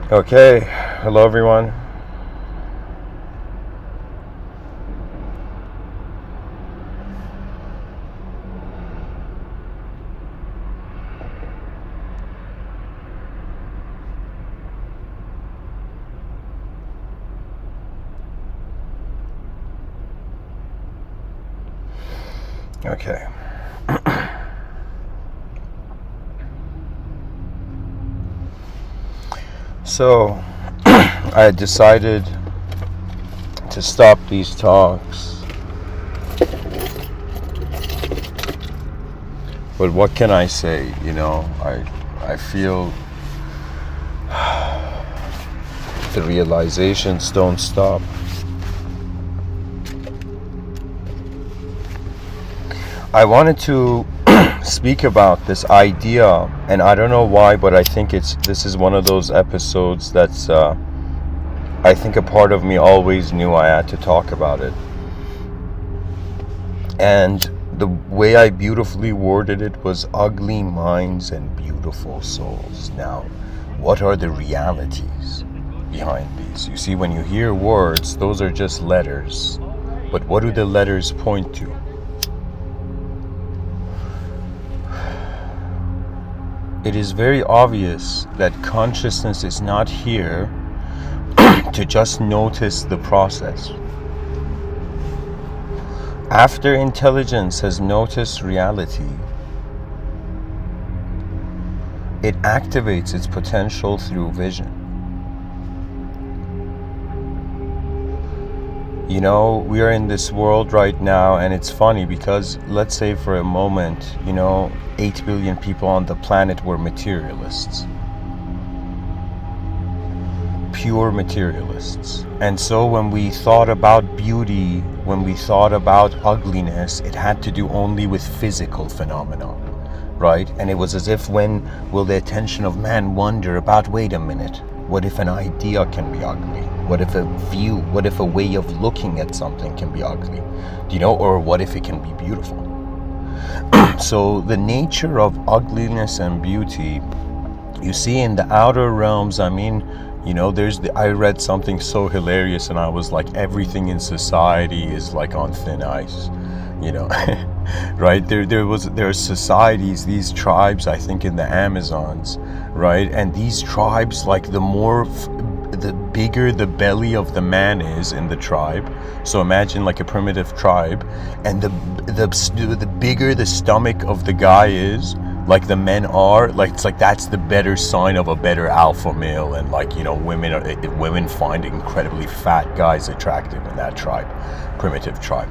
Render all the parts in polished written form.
Okay, hello everyone. Okay. So, I decided to stop these talks. But what can I say? I feel the realizations don't stop. I wanted to speak about this idea, and I don't know why, but I think this is one of those episodes that's I think a part of me always knew I had to talk about it. And the way I beautifully worded it was ugly minds and beautiful souls. Now, what are the realities behind these? You see, when you hear words, those are just letters. But what do the letters point to? It is very obvious that consciousness is not here to just notice the process. After intelligence has noticed reality, it activates its potential through vision. We are in this world right now, and it's funny because let's say for a moment, 8 billion people on the planet were materialists. Pure materialists. And so when we thought about beauty, when we thought about ugliness, it had to do only with physical phenomena, right? And it was as if, when will the attention of man wander about, wait a minute, what if an idea can be ugly? What if a way of looking at something can be ugly? Or what if it can be beautiful? So the nature of ugliness and beauty, you see in the outer realms, I read something so hilarious, and I was like, everything in society is like on thin ice, right? There are societies, these tribes, I think in the Amazons, right? And these tribes, like the bigger the belly of the man is in the tribe. So imagine like a primitive tribe, and the bigger the stomach of the guy is, like the men are, like it's like that's the better sign of a better alpha male, and women find incredibly fat guys attractive in that tribe, primitive tribe.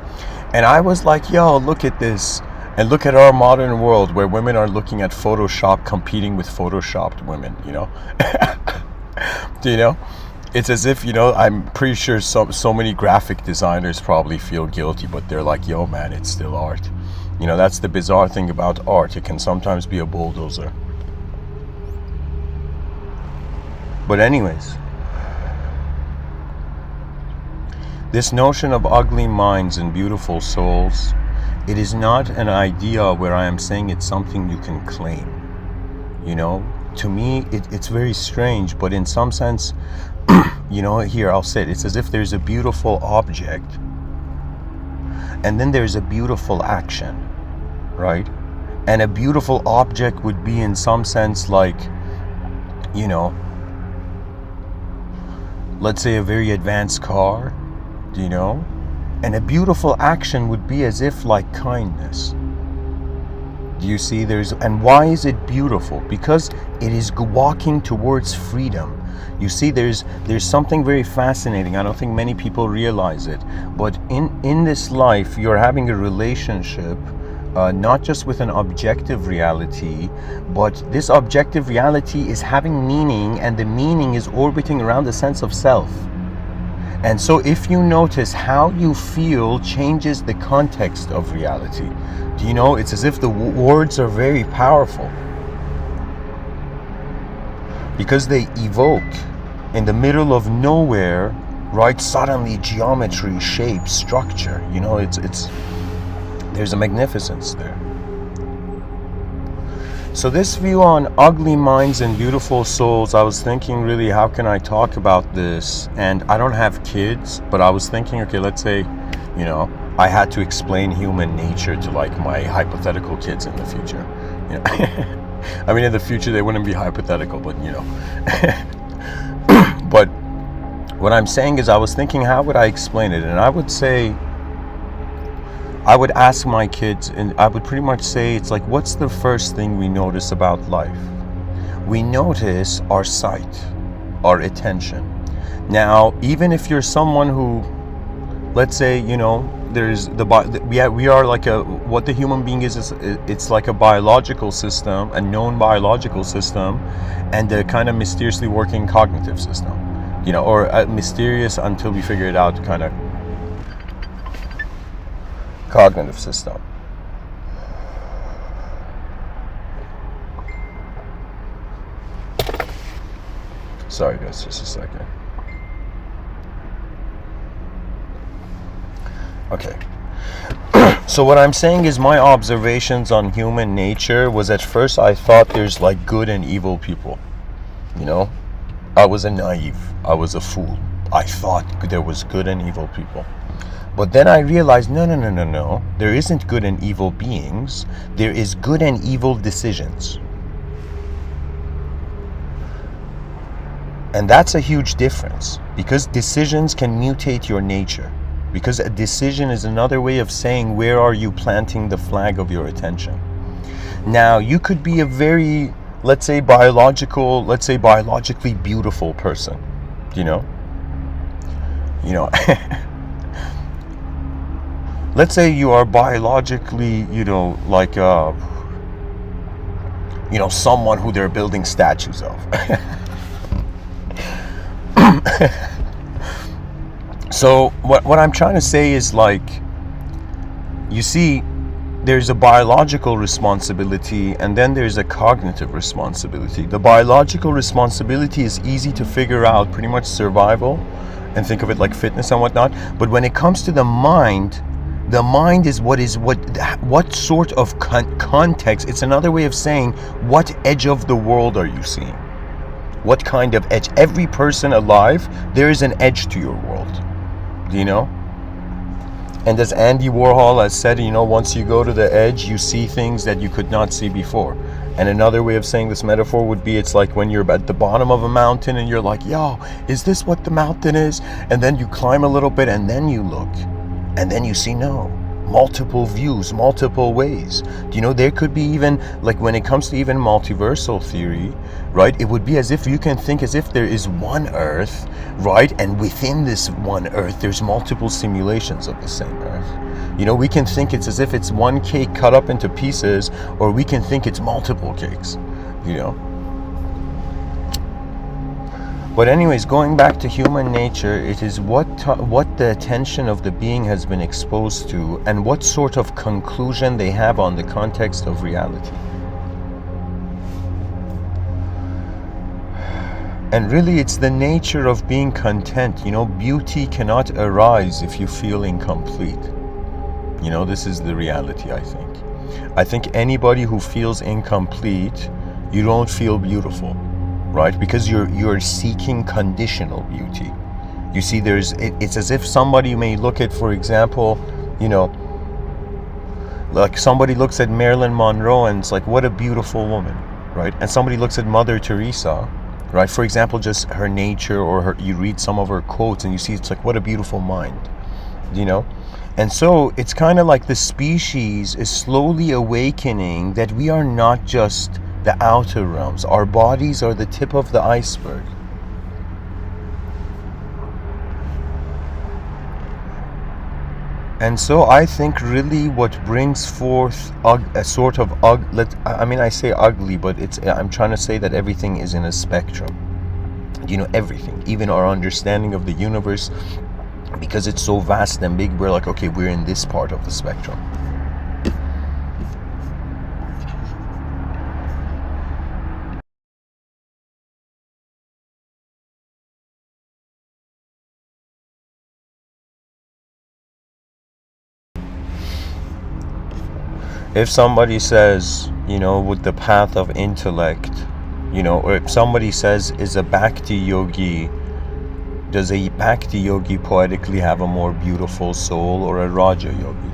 And I was like, yo, look at this, and look at our modern world where women are looking at Photoshop competing with Photoshopped women, It's as if, I'm pretty sure so many graphic designers probably feel guilty, but they're like, yo man, it's still art. That's the bizarre thing about art. It can sometimes be a bulldozer. But anyways, this notion of ugly minds and beautiful souls, it is not an idea where I am saying it's something you can claim. To me, it's very strange, but in some sense, here I'll say it. It's as if there's a beautiful object, and then there's a beautiful action, right? And a beautiful object would be in some sense like, let's say a very advanced car, and a beautiful action would be as if like kindness. Do you see? And why is it beautiful? Because it is walking towards freedom. You see, there's something very fascinating. I don't think many people realize it, but in this life, you're having a relationship, not just with an objective reality, but this objective reality is having meaning, and the meaning is orbiting around the sense of self. And so if you notice, how you feel changes the context of reality. It's as if the words are very powerful, because they evoke in the middle of nowhere, right? Suddenly geometry, shape, structure, there's a magnificence there. So this view on ugly minds and beautiful souls, I was thinking really, how can I talk about this? And I don't have kids, but I was thinking, okay, let's say, I had to explain human nature to like my hypothetical kids in the future. I mean, in the future they wouldn't be hypothetical, but But what I'm saying is, I was thinking, how would I explain it? And I would say, I would ask my kids, and I would pretty much say, it's like, what's the first thing we notice about life? We notice our sight, our attention. Now, even if you're someone who, let's say, there's we are like what the human being is it's like a biological system, a known biological system, and a kind of mysteriously working cognitive system, or mysterious until we figure it out kind of cognitive system. Sorry guys, just a second. Okay. So what I'm saying is, my observations on human nature was, at first I thought there's like good and evil people. I was a naive. I was a fool. I thought there was good and evil people. But then I realized, no. There isn't good and evil beings. There is good and evil decisions. And that's a huge difference, because decisions can mutate your nature. Because a decision is another way of saying, where are you planting the flag of your attention? Now, you could be a very, let's say biologically beautiful person, let's say you are biologically, someone who they're building statues of. So what I'm trying to say is, like, you see, there's a biological responsibility, and then there's a cognitive responsibility. The biological responsibility is easy to figure out, pretty much survival, and think of it like fitness and whatnot. But when it comes to the mind is what sort of context. It's another way of saying, what edge of the world are you seeing? What kind of edge? Every person alive, there is an edge to your world. And as Andy Warhol has said, once you go to the edge, you see things that you could not see before. And another way of saying this metaphor would be, it's like when you're at the bottom of a mountain and you're like, yo, is this what the mountain is? And then you climb a little bit and then you look, and then you see, no, multiple views, multiple ways. There could be, even like when it comes to even multiversal theory, right? It would be as if you can think as if there is one Earth, right? And within this one Earth, there's multiple simulations of the same Earth. We can think it's as if it's one cake cut up into pieces, or we can think it's multiple cakes, But anyways, going back to human nature, it is what the attention of the being has been exposed to, and what sort of conclusion they have on the context of reality. And really, it's the nature of being content. Beauty cannot arise if you feel incomplete. This is the reality, I think. I think anybody who feels incomplete, you don't feel beautiful. Right? Because you're seeking conditional beauty. You see, it's as if somebody may look at, for example, like somebody looks at Marilyn Monroe and it's like, what a beautiful woman, right? And somebody looks at Mother Teresa, right? For example, just her nature, or you read some of her quotes and you see, it's like, what a beautiful mind, And so it's kind of like the species is slowly awakening that we are not just the outer realms. Our bodies are the tip of the iceberg. And so I think really what brings forth a sort of I say ugly, but I'm trying to say that everything is in a spectrum. Everything, even our understanding of the universe, because it's so vast and big, we're like, okay, we're in this part of the spectrum. If somebody says, with the path of intellect, or if somebody says, is a Bhakti yogi, does a Bhakti yogi poetically have a more beautiful soul or a Raja yogi?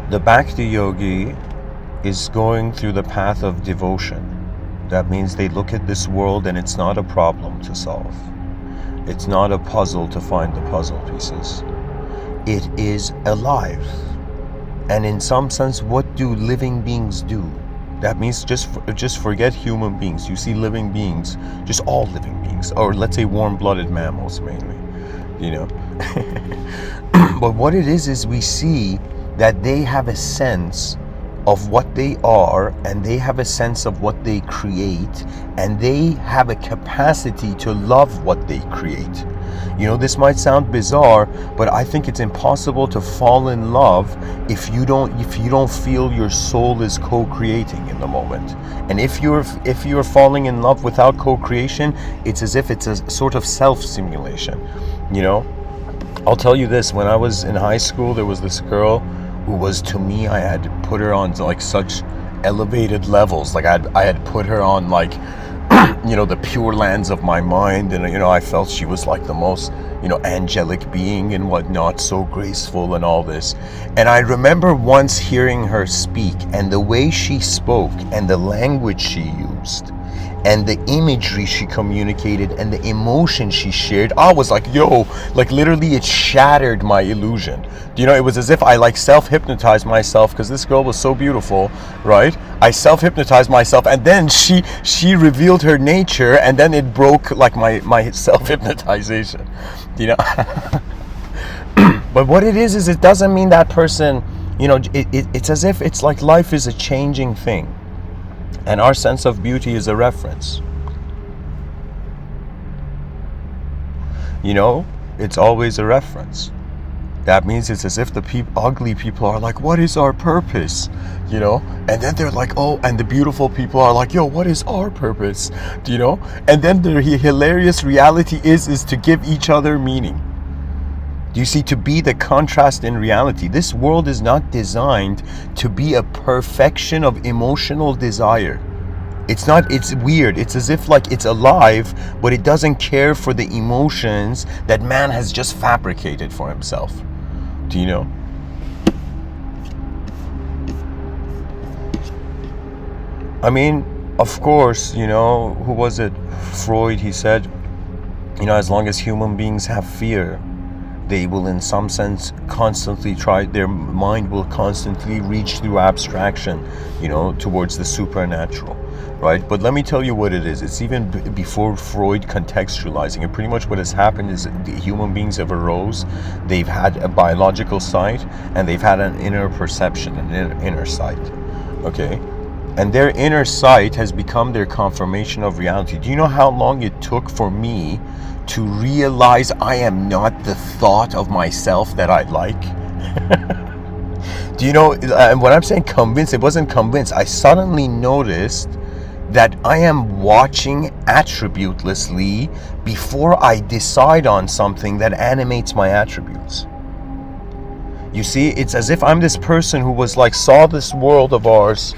The Bhakti yogi is going through the path of devotion. That means they look at this world and it's not a problem to solve. It's not a puzzle to find the puzzle pieces. It is alive. And in some sense, what do living beings do? That means just forget human beings. You see living beings, just all living beings, or let's say warm-blooded mammals mainly, But what it is we see that they have a sense of what they are, and they have a sense of what they create, and they have a capacity to love what they create. This might sound bizarre, but I think it's impossible to fall in love if you don't feel your soul is co-creating in the moment. And if you're falling in love without co-creation, it's as if it's a sort of self-simulation. I'll tell you this, when I was in high school, there was this girl who was, to me, I had put her on like such elevated levels. Like I had put her on like the pure lands of my mind, and I felt she was like the most angelic being and whatnot, so graceful and all this. And I remember once hearing her speak, and the way she spoke and the language she used and the imagery she communicated and the emotion she shared, I was like, yo, like literally it shattered my illusion. It was as if I like self-hypnotized myself, because this girl was so beautiful, right? I self-hypnotized myself, and then she revealed her nature, and then it broke like my self-hypnotization, But what it is it doesn't mean that person, it's as if it's like life is a changing thing. And our sense of beauty is a reference. It's always a reference. That means it's as if the ugly people are like, what is our purpose? And then they're like, oh, and the beautiful people are like, yo, what is our purpose? And then the hilarious reality is to give each other meaning. Do you see, to be the contrast in reality? This world is not designed to be a perfection of emotional desire. It's not, it's weird. It's as if like it's alive, but it doesn't care for the emotions that man has just fabricated for himself. Do you know? I mean, of course, who was it? Freud, he said, as long as human beings have fear, they will in some sense constantly their mind will constantly reach through abstraction, towards the supernatural, right? But let me tell you what it is. It's even before Freud contextualizing it. Pretty much what has happened is the human beings have arose, they've had a biological sight, and they've had an inner perception, an inner sight, okay? And their inner sight has become their confirmation of reality. Do you know how long it took for me to realize I am not the thought of myself that I like? Do you know, and when I'm saying convinced, it wasn't convinced. I suddenly noticed that I am watching attributelessly before I decide on something that animates my attributes. You see, it's as if I'm this person who was like, saw this world of ours.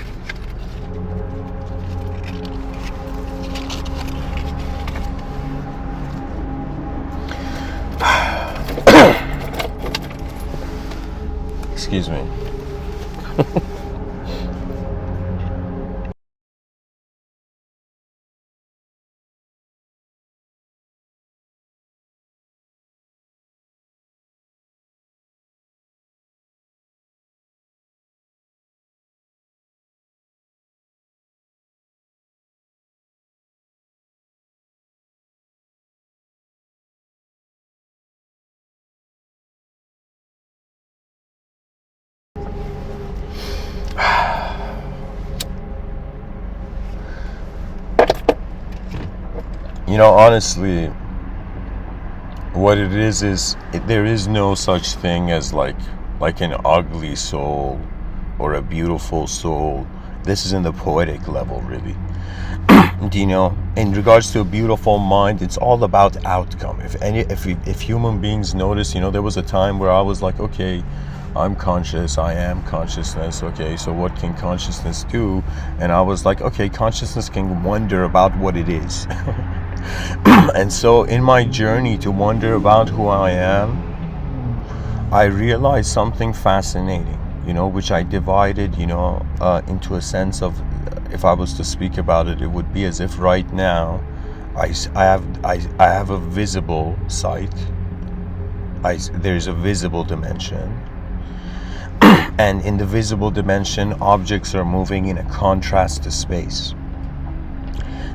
Excuse me. Honestly, what it is there is no such thing as like an ugly soul or a beautiful soul. This is in the poetic level, really. You know, in regards to a beautiful mind, it's all about outcome. If human beings notice, you know, there was a time where I was like, okay, I'm conscious, I am consciousness, okay, so what can consciousness do? And I was like, okay, consciousness can wonder about what it is. And so in my journey to wonder about who I am, I realized something fascinating, you know, which I divided, you know, into a sense of, if I was to speak about it, it would be as if right now I have a visible sight. There's a visible dimension. And in the visible dimension, objects are moving in a contrast to space.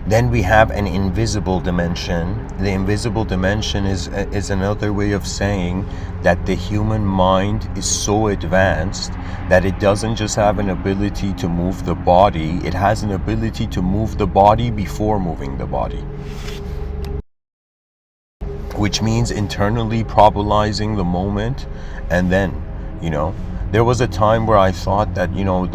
Then we have an invisible dimension. The invisible dimension is another way of saying that the human mind is so advanced that it doesn't just have an ability to move the body, it has an ability to move the body before moving the body. Which means internally probabilizing the moment, and then, you know, there was a time where I thought that, you know,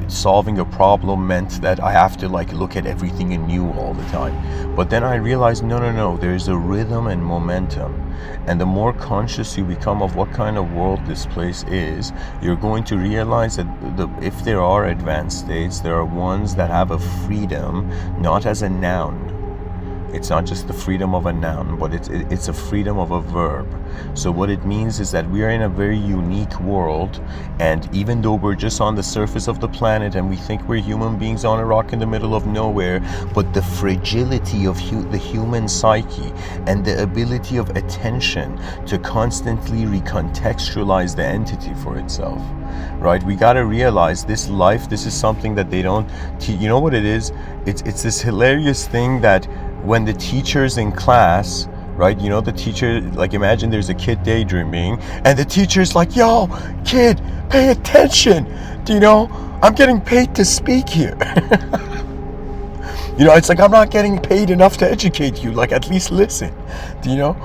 solving a problem meant that I have to like look at everything anew all the time. But then I realized, no, there's a rhythm and momentum. And the more conscious you become of what kind of world this place is, you're going to realize that if there are advanced states, there are ones that have a freedom, not as a noun. It's not just the freedom of a noun, but it's a freedom of a verb. So what it means is that we are in a very unique world, and even though we're just on the surface of the planet and we think we're human beings on a rock in the middle of nowhere, but the fragility of the human psyche and the ability of attention to constantly recontextualize the entity for itself. Right? We got to realize this life, this is something that they don't teach. You know what it is? It's this hilarious thing that when the teacher's in class, right, you know, the teacher, like imagine there's a kid daydreaming and the teacher's like, yo, kid, pay attention. Do you know, I'm getting paid to speak here. You know, it's like, I'm not getting paid enough to educate you, like at least listen. Do you know?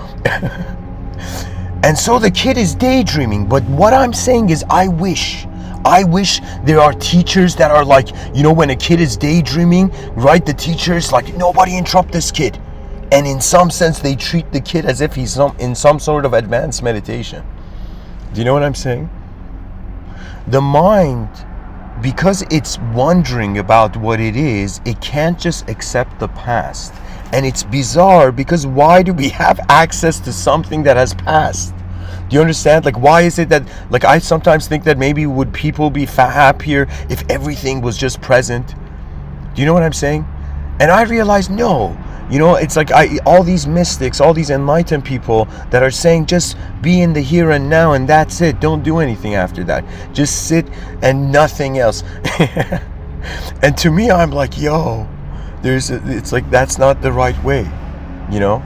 And so the kid is daydreaming, but what I'm saying is I wish there are teachers that are like, you know, when a kid is daydreaming, right, the teacher's like, nobody interrupt this kid. And in some sense, they treat the kid as if he's in some sort of advanced meditation. Do you know what I'm saying? The mind, because it's wondering about what it is, it can't just accept the past. And it's bizarre because why do we have access to something that has passed? Do you understand? Like, why is it that, like, I sometimes think that maybe would people be happier if everything was just present? Do you know what I'm saying? And I realized, no. You know, it's like all these mystics, all these enlightened people that are saying just be in the here and now and that's it. Don't do anything after that. Just sit and nothing else. And to me, I'm like, yo, it's like that's not the right way, you know?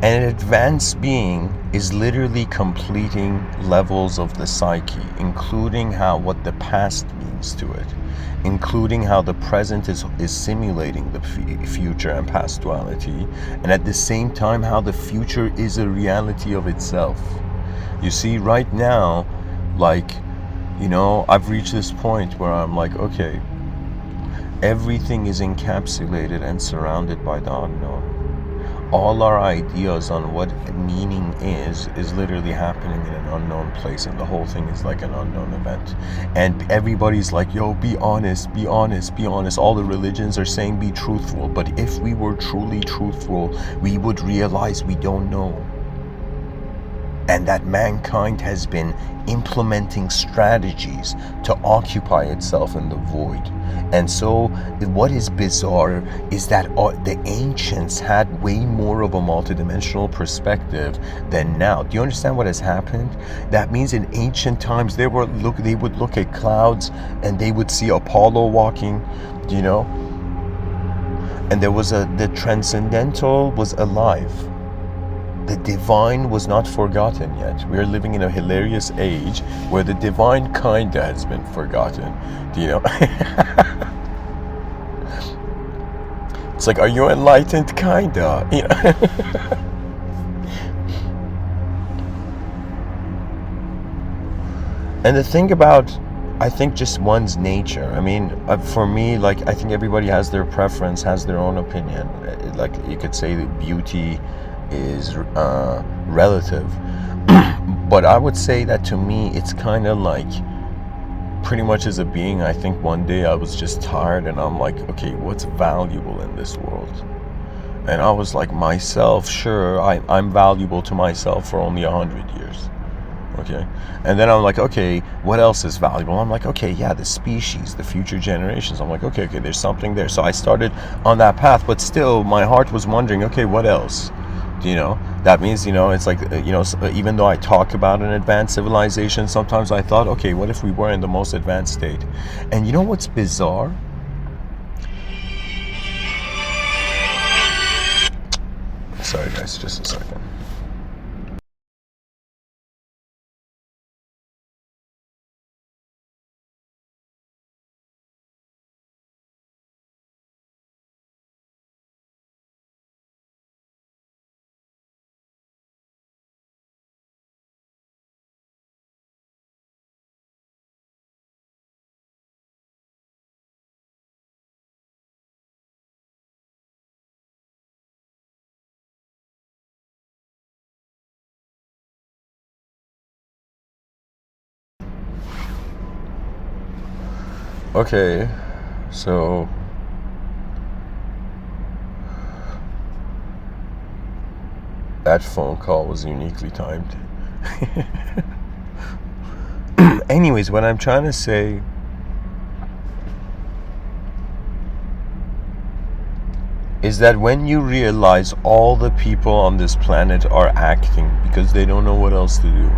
An advanced being is literally completing levels of the psyche, including what the past means to it, including how the present is simulating the future and past duality, and at the same time how the future is a reality of itself. You see, right now, like, you know, I've reached this point where I'm like, okay, everything is encapsulated and surrounded by the unknown. All our ideas on what meaning is literally happening in an unknown place, and the whole thing is like an unknown event. And everybody's like, yo, be honest, be honest, be honest. All the religions are saying be truthful, but if we were truly truthful, we would realize we don't know. And that mankind has been implementing strategies to occupy itself in the void. And so what is bizarre is that the ancients had way more of a multidimensional perspective than now. Do you understand what has happened? That means in ancient times they would look at clouds and they would see Apollo walking, you know? And the transcendental was alive. The divine was not forgotten yet. We are living in a hilarious age where the divine kinda has been forgotten. Do you know? It's like, are you enlightened? Kinda. You know? And the thing about, I think, just one's nature. I mean, for me, like, I think everybody has their preference, has their own opinion. Like, you could say that beauty is relative. But I would say that to me, it's kind of like, pretty much as a being, I think one day I was just tired and I'm like, okay, what's valuable in this world? And I was like, myself, sure, I'm valuable to myself for only 100 years. Okay. And then I'm like, okay, what else is valuable? I'm like, okay, yeah, the species, the future generations. I'm like, okay, there's something there. So I started on that path, but still my heart was wondering, okay, what else? That means, it's like, even though I talk about an advanced civilization, sometimes I thought, okay, what if we were in the most advanced state? And you know what's bizarre? Sorry guys, just a second. Okay, so that phone call was uniquely timed. Anyways, what I'm trying to say is that when you realize all the people on this planet are acting because they don't know what else to do,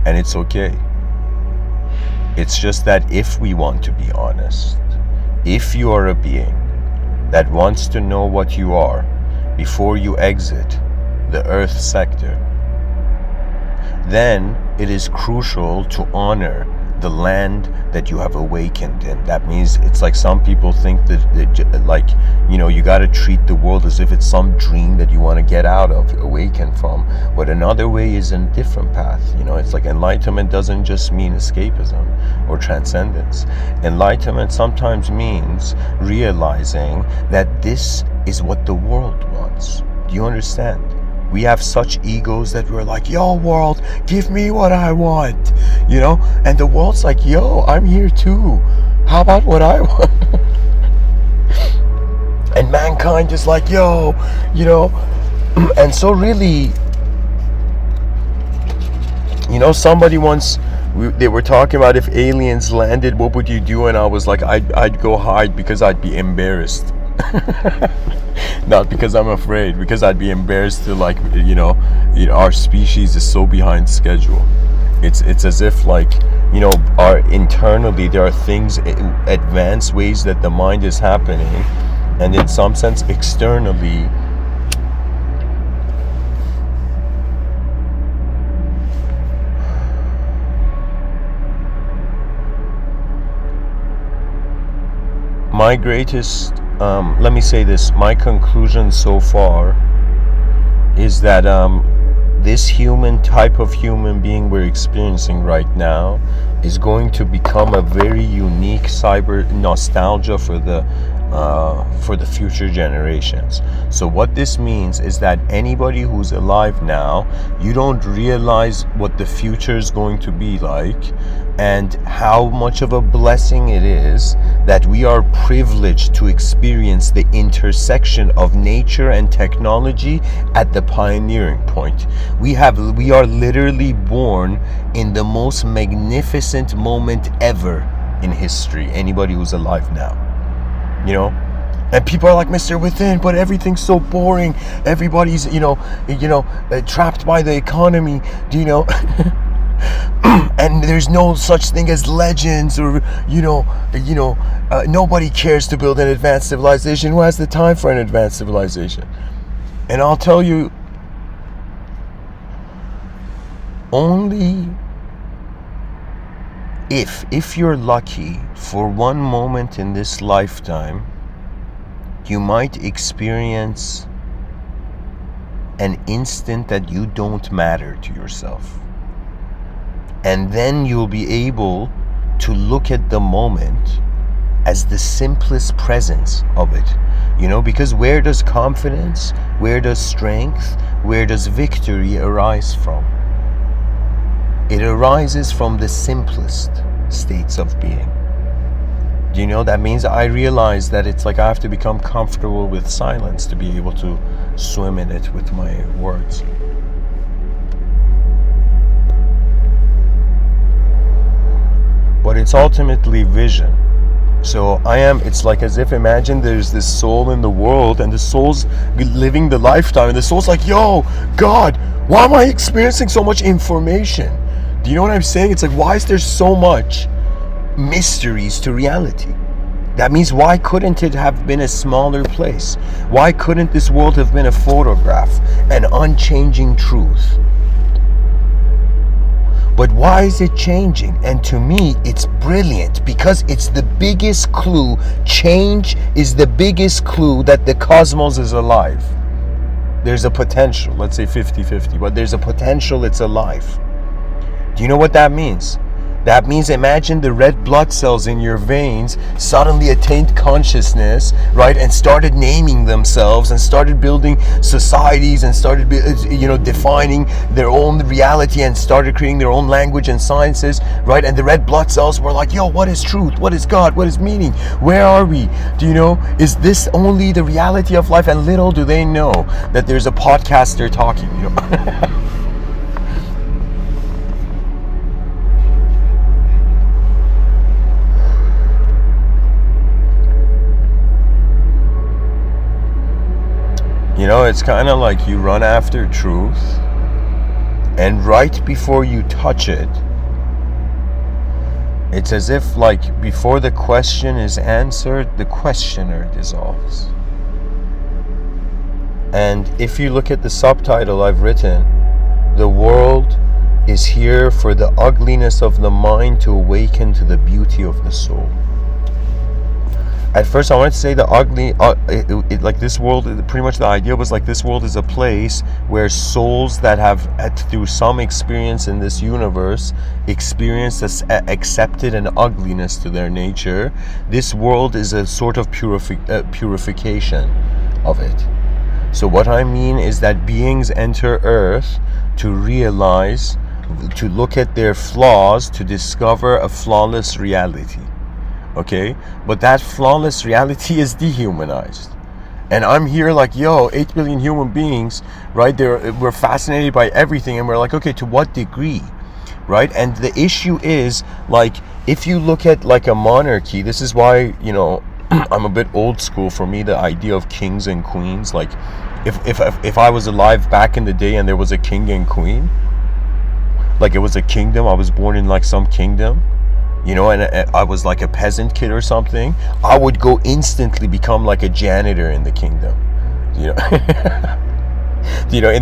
and it's okay. It's just that if we want to be honest, if you are a being that wants to know what you are before you exit the Earth sector, then it is crucial to honor the land that you have awakened in. That means, it's like some people think that like, you got to treat the world as if it's some dream that you want to get out of, awaken from. But another way is a different path. It's like enlightenment doesn't just mean escapism or transcendence. Enlightenment sometimes means realizing that this is what the world wants. Do you understand? We have such egos that we're like, yo, world, give me what I want, and the world's like, yo, I'm here too. How about what I want? And mankind is like, yo, and so really, somebody once, they were talking about if aliens landed, what would you do? And I was like, I'd go hide because I'd be embarrassed. Not because I'm afraid, because I'd be embarrassed to, like, our species is so behind schedule. It's as if, like, our internally there are things, advanced ways that the mind is happening, and in some sense externally my greatest let me say this, my conclusion so far is that this type of human being we're experiencing right now is going to become a very unique cyber nostalgia for the future generations. So what this means is that anybody who's alive now, you don't realize what the future is going to be like, and how much of a blessing it is that we are privileged to experience the intersection of nature and technology at the pioneering point. We are literally born in the most magnificent moment ever in history, anybody who's alive now. And people are like, Mr. Within, but everything's so boring. Everybody's, trapped by the economy. Do you know? And there's no such thing as legends, or nobody cares to build an advanced civilization. Who has the time for an advanced civilization? And I'll tell you, only if you're lucky for one moment in this lifetime, you might experience an instant that you don't matter to yourself. And then you'll be able to look at the moment as the simplest presence of it. Because where does confidence, where does strength, where does victory arise from? It arises from the simplest states of being. That means I realize that it's like I have to become comfortable with silence to be able to swim in it with my words. But it's ultimately vision. So it's like as if, imagine there's this soul in the world, and the soul's living the lifetime, and the soul's like, yo, God, why am I experiencing so much information? Do you know what I'm saying? It's like, why is there so much mysteries to reality? That means, why couldn't it have been a smaller place? Why couldn't this world have been a photograph, an unchanging truth? But why is it changing? And to me, it's brilliant, because it's the biggest clue. Change is the biggest clue that the cosmos is alive. There's a potential, let's say 50-50, but there's a potential it's alive. Do you know what that means? That means, imagine the red blood cells in your veins suddenly attained consciousness, right? And started naming themselves, and started building societies, and started, defining their own reality, and started creating their own language and sciences, right? And the red blood cells were like, yo, what is truth? What is God? What is meaning? Where are we? Is this only the reality of life? And little do they know that there's a podcaster talking, It's kind of like you run after truth, and right before you touch it, it's as if, like, before the question is answered, the questioner dissolves. And if you look at the subtitle I've written, the world is here for the ugliness of the mind to awaken to the beauty of the soul. At first I wanted to say the ugly, like this world, pretty much the idea was like this world is a place where souls that have, through some experience in this universe, accepted an ugliness to their nature. This world is a sort of purification of it. So what I mean is that beings enter Earth to realize, to look at their flaws, to discover a flawless reality. Okay, but that flawless reality is dehumanized, and I'm here like, yo, 8 billion human beings, right? We're fascinated by everything, and we're like, okay, to what degree, right? And the issue is, like, if you look at like a monarchy, this is why, I'm a bit old school. For me, the idea of kings and queens, like, if I was alive back in the day and there was a king and queen, like it was a kingdom, I was born in like some kingdom, and I was like a peasant kid or something, I would go instantly become like a janitor in the kingdom, in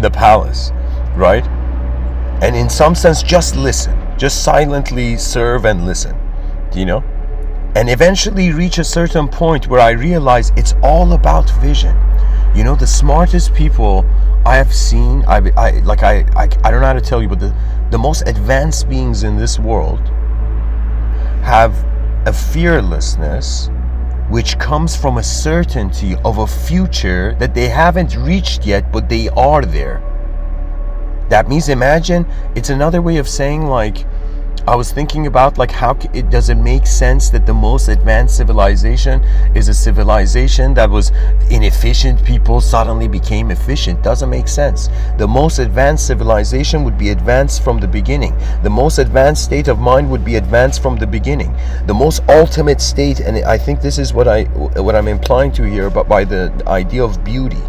the palace, right? And in some sense, just listen, just silently serve and listen, and eventually reach a certain point where I realize it's all about vision. The smartest people I have seen, I don't know how to tell you, but the most advanced beings in this world have a fearlessness which comes from a certainty of a future that they haven't reached yet, but they are there. That means, imagine, it's another way of saying, like, I was thinking about, like, how does it make sense that the most advanced civilization is a civilization that was inefficient people suddenly became efficient? Doesn't make sense. The most advanced civilization would be advanced from the beginning. The most advanced state of mind would be advanced from the beginning. The most ultimate state, and I think this is what I'm implying to here, but by the idea of beauty,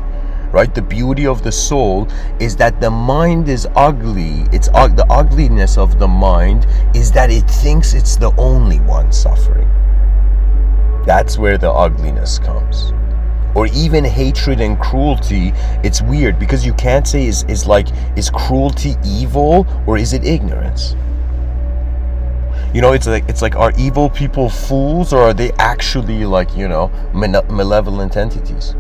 right? The beauty of the soul is that the mind is ugly. The ugliness of the mind is that it thinks it's the only one suffering. That's where the ugliness comes. Or even hatred and cruelty. It's weird because you can't say is cruelty evil or is it ignorance? It's like, are evil people fools, or are they actually, like, malevolent entities?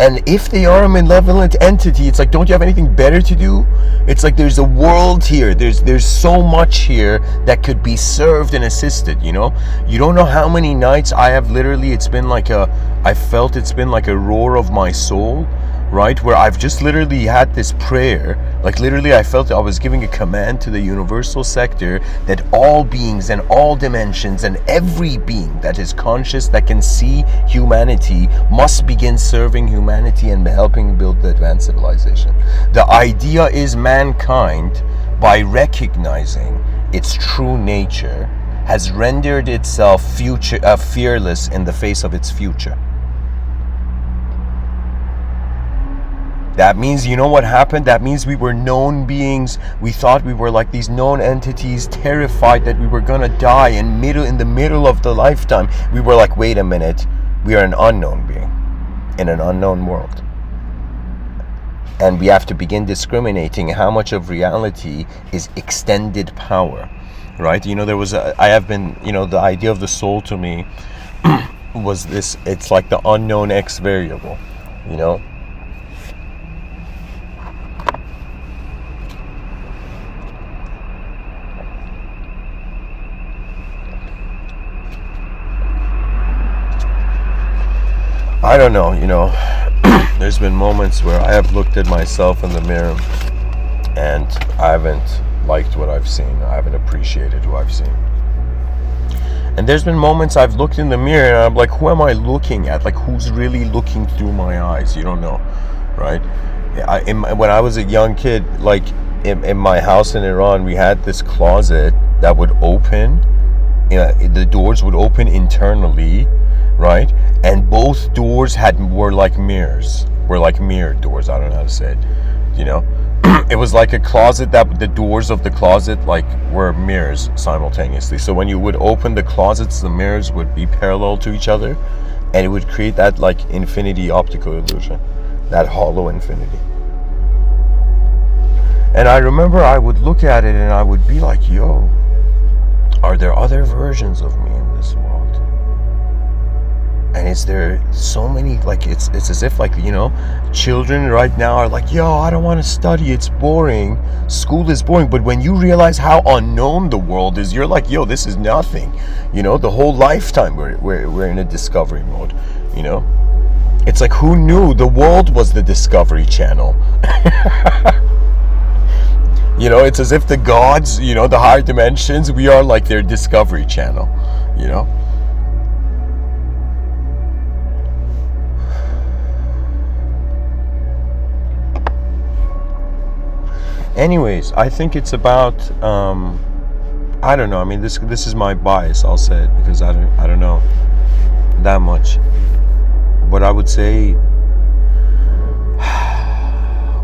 And if they are a malevolent entity, it's like, don't you have anything better to do? It's like there's a world here. There's so much here that could be served and assisted, you know? You don't know how many nights I have literally, I felt it's been like a roar of my soul, right? Where I've just literally had this prayer, like literally I felt I was giving a command to the universal sector that all beings and all dimensions and every being that is conscious, that can see humanity, must begin serving humanity and helping build the advanced civilization. The idea is mankind, by recognizing its true nature, has rendered itself fearless in the face of its future. That means, you know what happened? That means we were known beings. We thought we were like these known entities, terrified that we were gonna die in the middle of the lifetime. We were like, wait a minute, we are an unknown being in an unknown world. And we have to begin discriminating how much of reality is extended power, right? You know, the idea of the soul to me was this, it's like the unknown X variable, you know? I don't know, you know, there's been moments where I have looked at myself in the mirror and I haven't liked what I've seen. I haven't appreciated who I've seen. And there's been moments I've looked in the mirror and I'm like, who am I looking at? Like, who's really looking through my eyes? You don't know, right? When I was a young kid, like in my house in Iran, we had this closet that would open. The doors would open internally, right? And both doors were like mirrors. Were like mirror doors. I don't know how to say it. You know, it was like a closet that the doors of the closet like were mirrors simultaneously. So when you would open the closets, the mirrors would be parallel to each other, and it would create that like infinity optical illusion, that hollow infinity. And I remember I would look at it and I would be like, yo, are there other versions of me in this world? And is there so many, like, it's as if, like, you know, children right now are like, yo, I don't want to study, it's boring, school is boring. But when you realize how unknown the world is, you're like, yo, this is nothing. You know, the whole lifetime we're in a discovery mode, you know. It's like, who knew the world was the Discovery Channel? You know, it's as if the gods, you know, the higher dimensions, we are like their Discovery Channel, you know. Anyways, I think it's about, I don't know. I mean, this is my bias. I'll say it because I don't know that much. But I would say,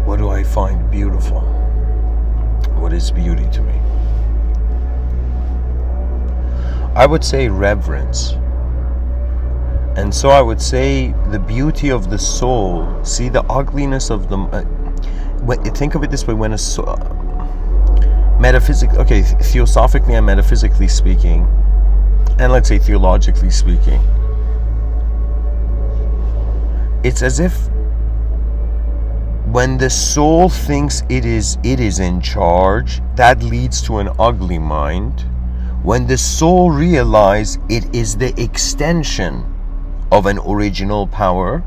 what do I find beautiful? What is beauty to me? I would say reverence. And so I would say the beauty of the soul. See the ugliness of the. Think of it this way: when theosophically and metaphysically speaking, and let's say theologically speaking, it's as if when the soul thinks it is in charge, that leads to an ugly mind. When the soul realizes it is the extension of an original power,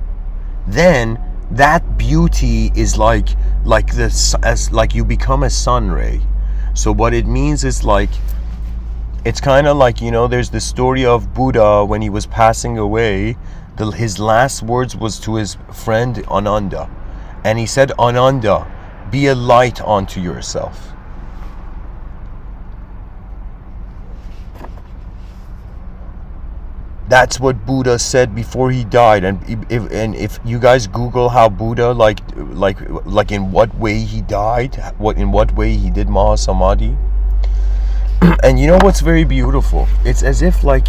then that beauty is like you become a sun ray. So what it means is like, it's kind of like, you know, there's the story of Buddha when he was passing away. His last words was to his friend Ananda, and he said, Ananda, be a light unto yourself. That's what Buddha said before he died. And if you guys Google how Buddha, like in what way he died, in what way he did Mahasamadhi, and you know what's very beautiful? It's as if like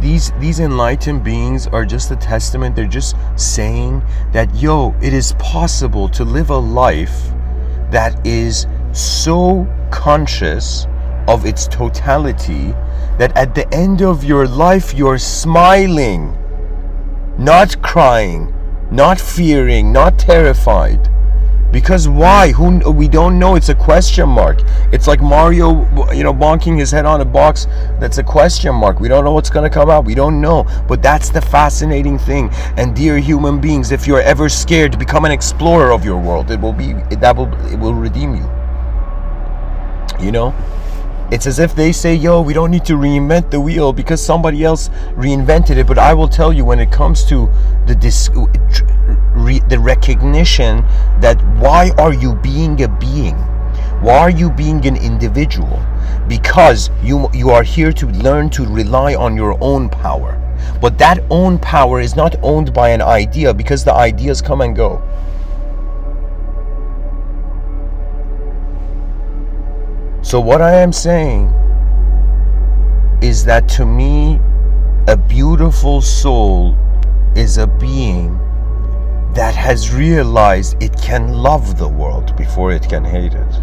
these enlightened beings are just a testament. They're just saying that, yo, it is possible to live a life that is so conscious of its totality that at the end of your life you're smiling, not crying, not fearing, not terrified. Because why? We don't know. It's a question mark. It's like Mario, bonking his head on a box that's a question mark. We don't know what's going to come out. We don't know. But that's the fascinating thing. And dear human beings, if you're ever scared, become an explorer of your world. It will redeem you. It's as if they say, yo, we don't need to reinvent the wheel because somebody else reinvented it. But I will tell you, when it comes to the recognition that why are you being a being? Why are you being an individual? Because you are here to learn to rely on your own power. But that own power is not owned by an idea, because the ideas come and go. So what I am saying is that, to me, a beautiful soul is a being that has realized it can love the world before it can hate it.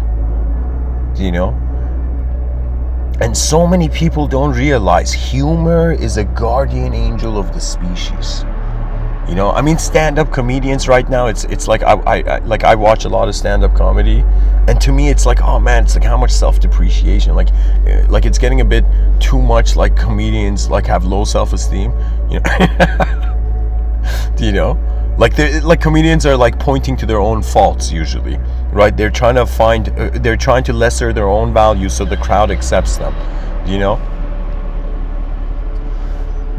And so many people don't realize humor is a guardian angel of the species. Stand-up comedians right now, it's like I watch a lot of stand-up comedy, and to me it's like, oh man, it's like how much self-depreciation, like it's getting a bit too much, like comedians like have low self-esteem, like comedians are like pointing to their own faults usually, right? They're trying to lesser their own value so the crowd accepts them,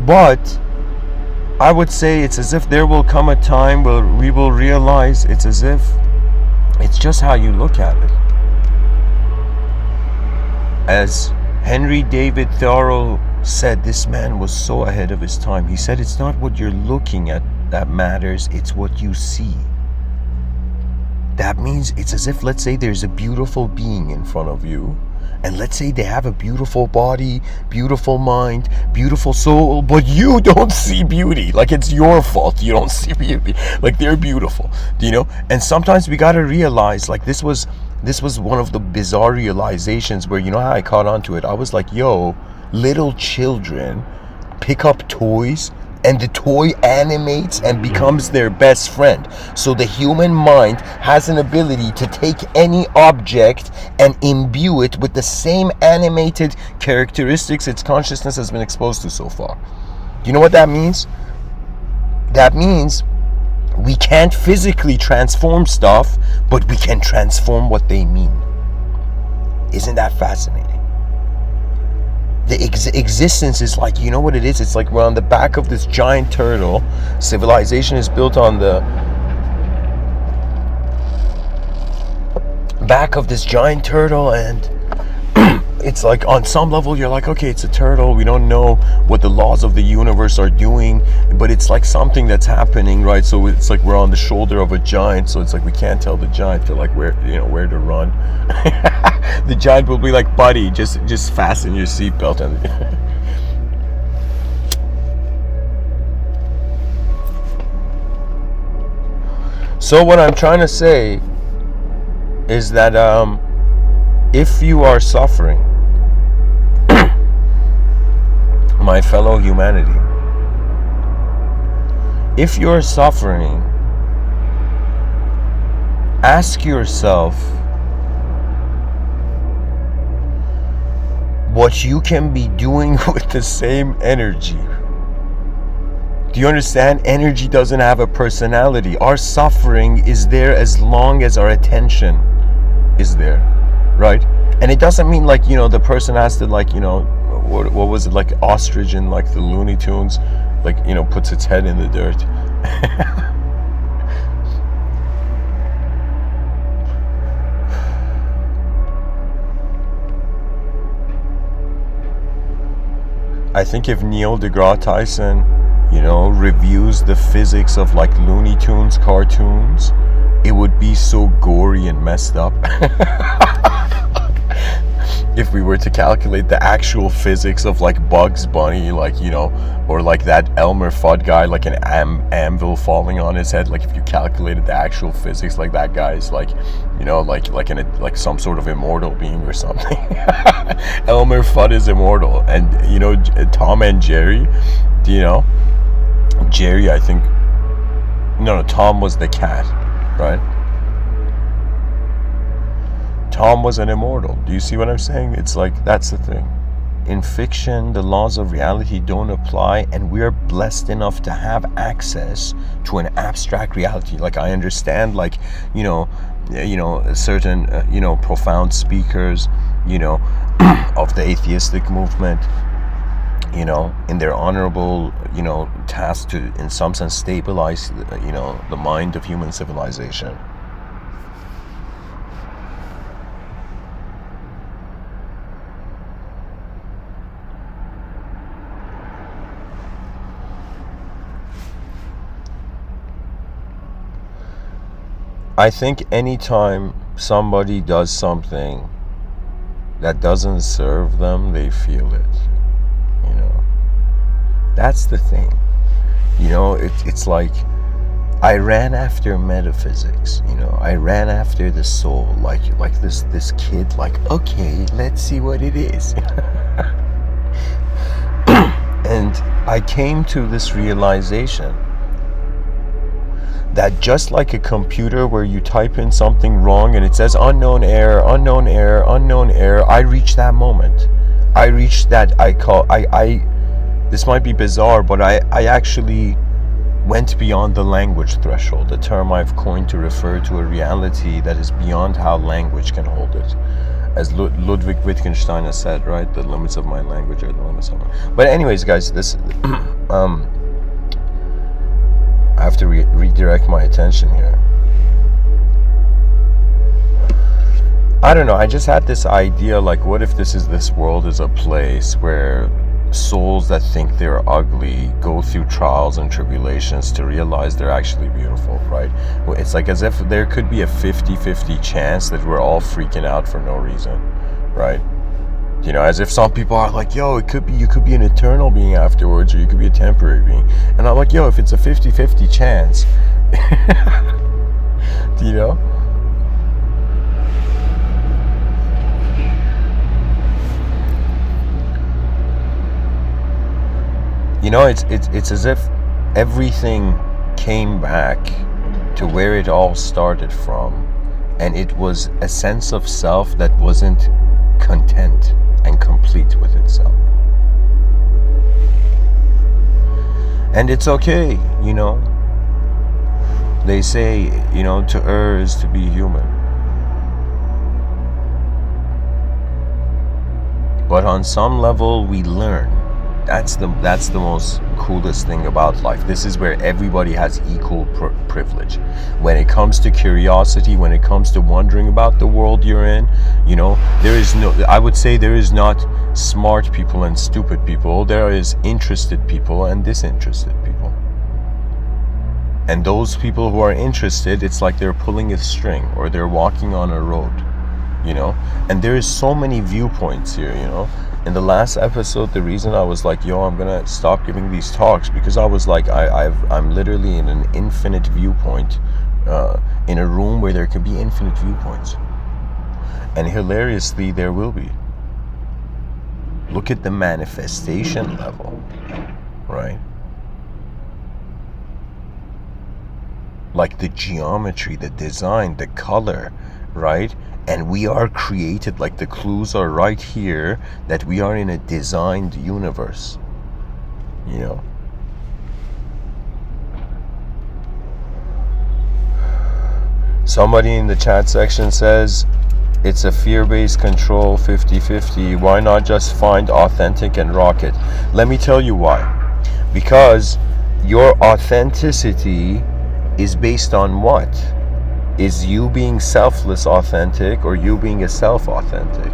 but I would say it's as if there will come a time where we will realize it's as if it's just how you look at it. As Henry David Thoreau said, this man was so ahead of his time. He said, it's not what you're looking at that matters, it's what you see. That means it's as if, let's say there's a beautiful being in front of you, and let's say they have a beautiful body, beautiful mind, beautiful soul, but you don't see beauty. Like, it's your fault you don't see beauty. Like, they're beautiful, And sometimes we gotta realize, like, this was one of the bizarre realizations where, how I caught on to it. I was like, yo, little children pick up toys, and the toy animates and becomes their best friend. So the human mind has an ability to take any object and imbue it with the same animated characteristics its consciousness has been exposed to so far. Do you know what that means? That means we can't physically transform stuff, but we can transform what they mean. Isn't that fascinating? The existence is like, you know what it is? It's like we're on the back of this giant turtle. Civilization is built on the back of this giant turtle, and it's like on some level you're like, okay, it's a turtle, we don't know what the laws of the universe are doing, but it's like something that's happening, right? So it's like we're on the shoulder of a giant, so it's like we can't tell the giant to like where to run. The giant will be like, buddy, just fasten your seatbelt. And so what I'm trying to say is that if you are suffering, my fellow humanity, if you're suffering, ask yourself what you can be doing with the same energy. Do you understand? Energy doesn't have a personality. Our suffering is there as long as our attention is there, right? And it doesn't mean like, the person has to like, what was it, like ostrich in like the Looney Tunes, like, puts its head in the dirt. I think if Neil deGrasse Tyson, reviews the physics of like Looney Tunes cartoons, it would be so gory and messed up. If we were to calculate the actual physics of like Bugs Bunny, like, or like that Elmer Fudd guy, like an anvil falling on his head, like if you calculated the actual physics, like that guy's like, like some sort of immortal being or something. Elmer Fudd is immortal. And Tom and Jerry, Jerry, I think, No, Tom was the cat, right? Tom was an immortal. Do you see what I'm saying? It's like, that's the thing. In fiction, the laws of reality don't apply, and we're blessed enough to have access to an abstract reality. Like, I understand, like, certain, profound speakers, of the atheistic movement, in their honorable, task to, in some sense, stabilize, the mind of human civilization. I think anytime somebody does something that doesn't serve them, they feel it. That's the thing. It's like, I ran after metaphysics. I ran after the soul, like this kid. Like, okay, let's see what it is. And I came to this realization that just like a computer where you type in something wrong and it says unknown error, unknown error, unknown error, I reached that moment. I reached that, this might be bizarre, but I actually went beyond the language threshold, the term I've coined to refer to a reality that is beyond how language can hold it. As Ludwig Wittgenstein has said, right? The limits of my language are the limits of my... But anyways, guys, this... I have to redirect my attention here. I don't know, I just had this idea, like, what if this world is a place where souls that think they're ugly go through trials and tribulations to realize they're actually beautiful, right? It's like as if there could be a 50-50 chance that we're all freaking out for no reason, right? As if some people are like, yo, you could be an eternal being afterwards, or you could be a temporary being. And I'm like, yo, if it's a 50-50 chance, it's as if everything came back to where it all started from, and it was a sense of self that wasn't content and complete with itself. And it's okay, they say, to err is to be human. But on some level we learn. That's the most coolest thing about life. This is where everybody has equal privilege. When it comes to curiosity, when it comes to wondering about the world you're in, I would say there is not smart people and stupid people. There is interested people and disinterested people. And those people who are interested, it's like they're pulling a string or they're walking on a road, and there is so many viewpoints here, In the last episode, the reason I was like, yo, I'm gonna stop giving these talks, because I was like, I'm literally in an infinite viewpoint, in a room where there can be infinite viewpoints. And hilariously, there will be. Look at the manifestation level, right? Like the geometry, the design, the color, right? And we are created, like the clues are right here, that we are in a designed universe, Somebody in the chat section says, it's a fear-based control 50-50. Why not just find authentic and rock it? Let me tell you why. Because your authenticity is based on what? Is you being selfless authentic, or you being a self-authentic?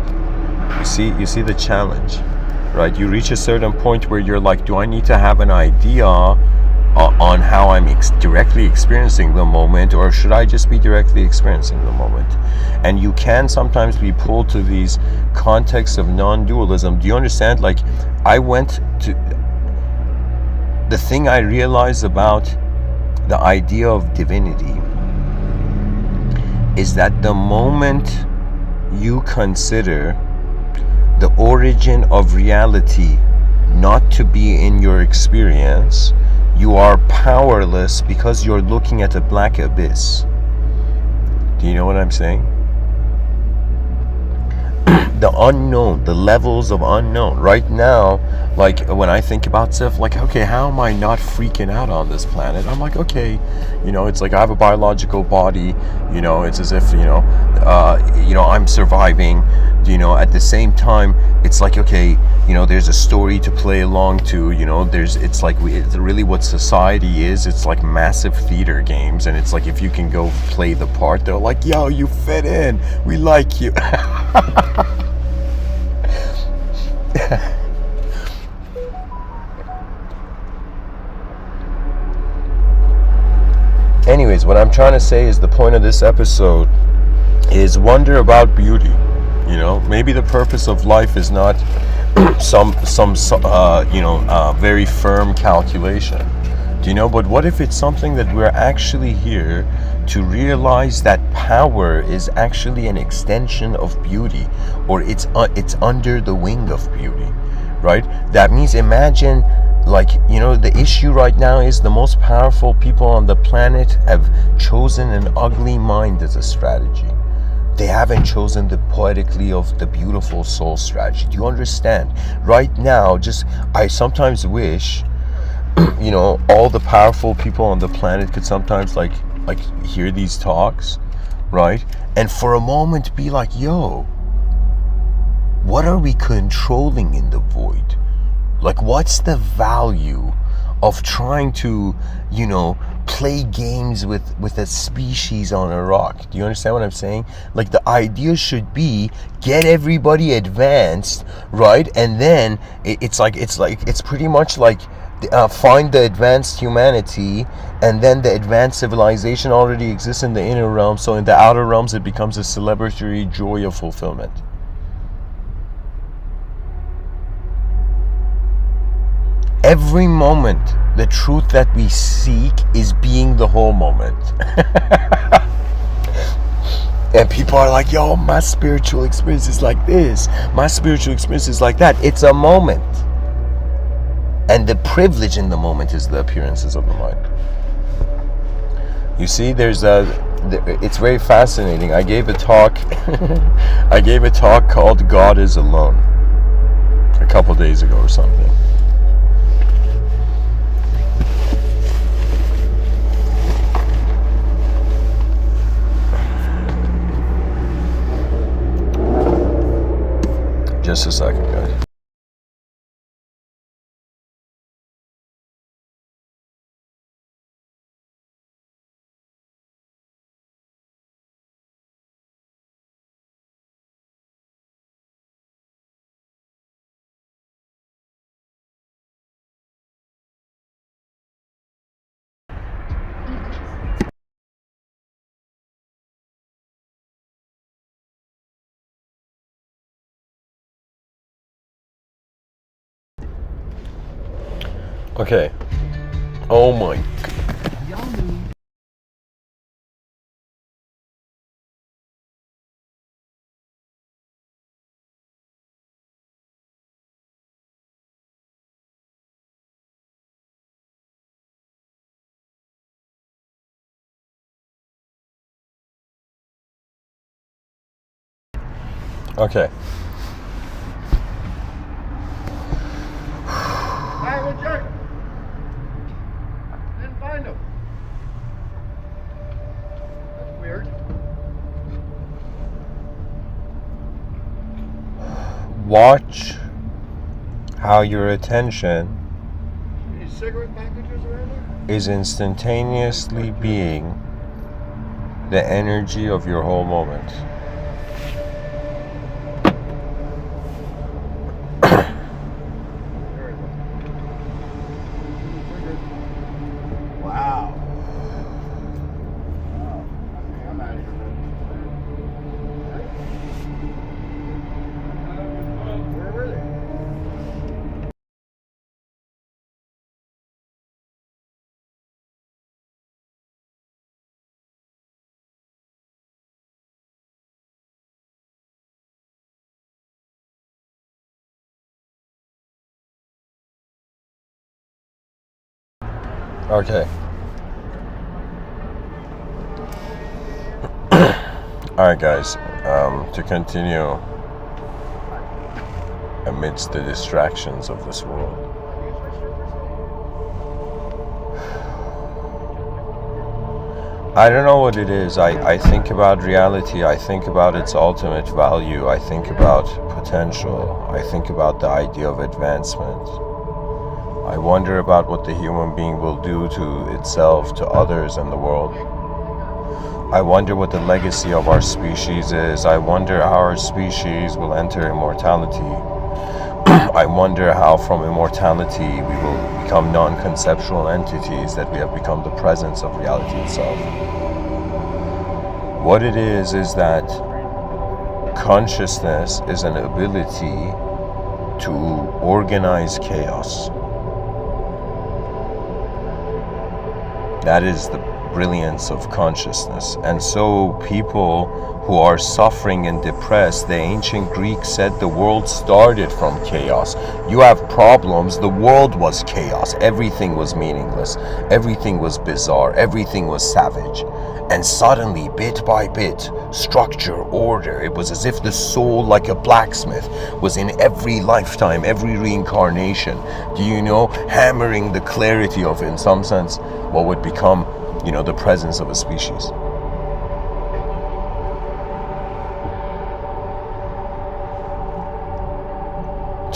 You see the challenge, right? You reach a certain point where you're like, do I need to have an idea on how I'm directly experiencing the moment, or should I just be directly experiencing the moment? And you can sometimes be pulled to these contexts of non-dualism. Do you understand? Like, the thing I realized about the idea of divinity is that the moment you consider the origin of reality not to be in your experience, You are powerless because you're looking at a black abyss. Do you know what I'm saying? The unknown, the levels of unknown. Right now, like when I think about stuff, like, okay, how am I not freaking out on this planet? I'm like, okay, it's like I have a biological body. It's as if I'm surviving. At the same time, it's like, okay, there's a story to play along to. It's like it's really what society is. It's like massive theater games, and it's like if you can go play the part, they're like, yo, you fit in. We like you. Anyways, what I'm trying to say is the point of this episode is wonder about beauty. Maybe the purpose of life is not some very firm calculation. But what if it's something that we're actually here to realize that power is actually an extension of beauty, or it's under the wing of beauty, right? That means imagine, the issue right now is the most powerful people on the planet have chosen an ugly mind as a strategy. They haven't chosen the poetically of the beautiful soul strategy. Do you understand? Right now, I sometimes wish, all the powerful people on the planet could sometimes like hear these talks, right? And for a moment be like, yo, what are we controlling in the void? Like, what's the value of trying to, play games with a species on a rock? Do you understand what I'm saying? Like, the idea should be get everybody advanced, right? And then it's pretty much like find the advanced humanity, and then the advanced civilization already exists in the inner realm. So in the outer realms, it becomes a celebratory joy of fulfillment. Every moment, the truth that we seek is being the whole moment. And people are like, yo, my spiritual experience is like this. My spiritual experience is like that. It's a moment. And the privilege in the moment is the appearances of the mind. You see, it's very fascinating. I gave a talk called God is Alone a couple days ago or something. Just a second, guys. Okay. Oh my. Okay. Hey, well, Jerk. Didn't find him. That's weird. Watch how your attention Any cigarette packages around there? is instantaneously being the energy of your whole moment. Okay. Alright, guys. To continue amidst the distractions of this world. I don't know what it is. I think about reality. I think about its ultimate value. I think about potential. I think about the idea of advancement. I wonder about what the human being will do to itself, to others, and the world. I wonder what the legacy of our species is. I wonder how our species will enter immortality. I wonder how from immortality we will become non-conceptual entities, that we have become the presence of reality itself. What it is that consciousness is an ability to organize chaos. That is the brilliance of consciousness. And so people who are suffering and depressed, the ancient Greeks said the world started from chaos. You have problems, the world was chaos. Everything was meaningless. Everything was bizarre. Everything was savage. And suddenly, bit by bit, structure, order, it was as if the soul, like a blacksmith, was in every lifetime, every reincarnation, do you know, hammering the clarity of, in some sense, what would become, you know, the presence of a species.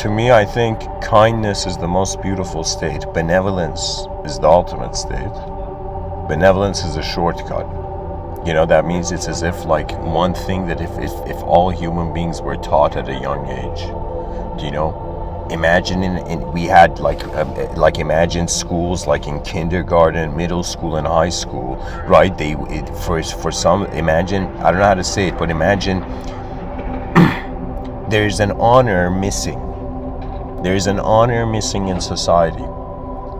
To me, I think kindness is the most beautiful state. Benevolence is the ultimate state. Benevolence is a shortcut. You know, that means it's as if like one thing that if all human beings were taught at a young age, do you know? Imagine we had like imagine schools like in kindergarten, middle school, and high school, right? For some, imagine, I don't know how to say it, but imagine there's an honor missing. There's an honor missing in society.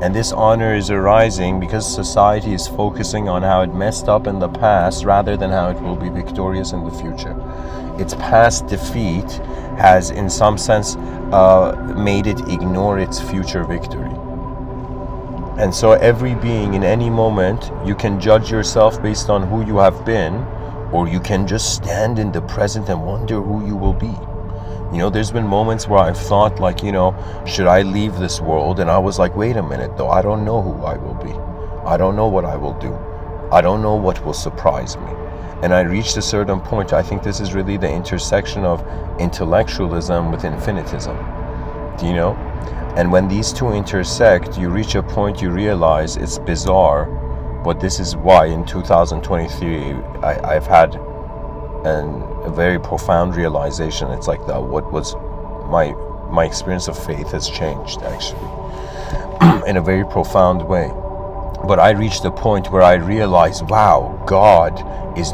And this honor is arising because society is focusing on how it messed up in the past rather than how it will be victorious in the future. Its past defeat has, in some sense, made it ignore its future victory. And so every being, in any moment, you can judge yourself based on who you have been, or you can just stand in the present and wonder who you will be. You know, there's been moments where I've thought like, you know, should I leave this world? And I was like, wait a minute though, I don't know who I will be. I don't know what I will do. I don't know what will surprise me. And I reached a certain point. I think this is really the intersection of intellectualism with infinitism. Do you know? And when these two intersect, you reach a point you realize it's bizarre, but this is why in 2023 I've had a very profound realization. It's like what was my experience of faith has changed actually in a very profound way. But I reached a point where I realized, wow, God is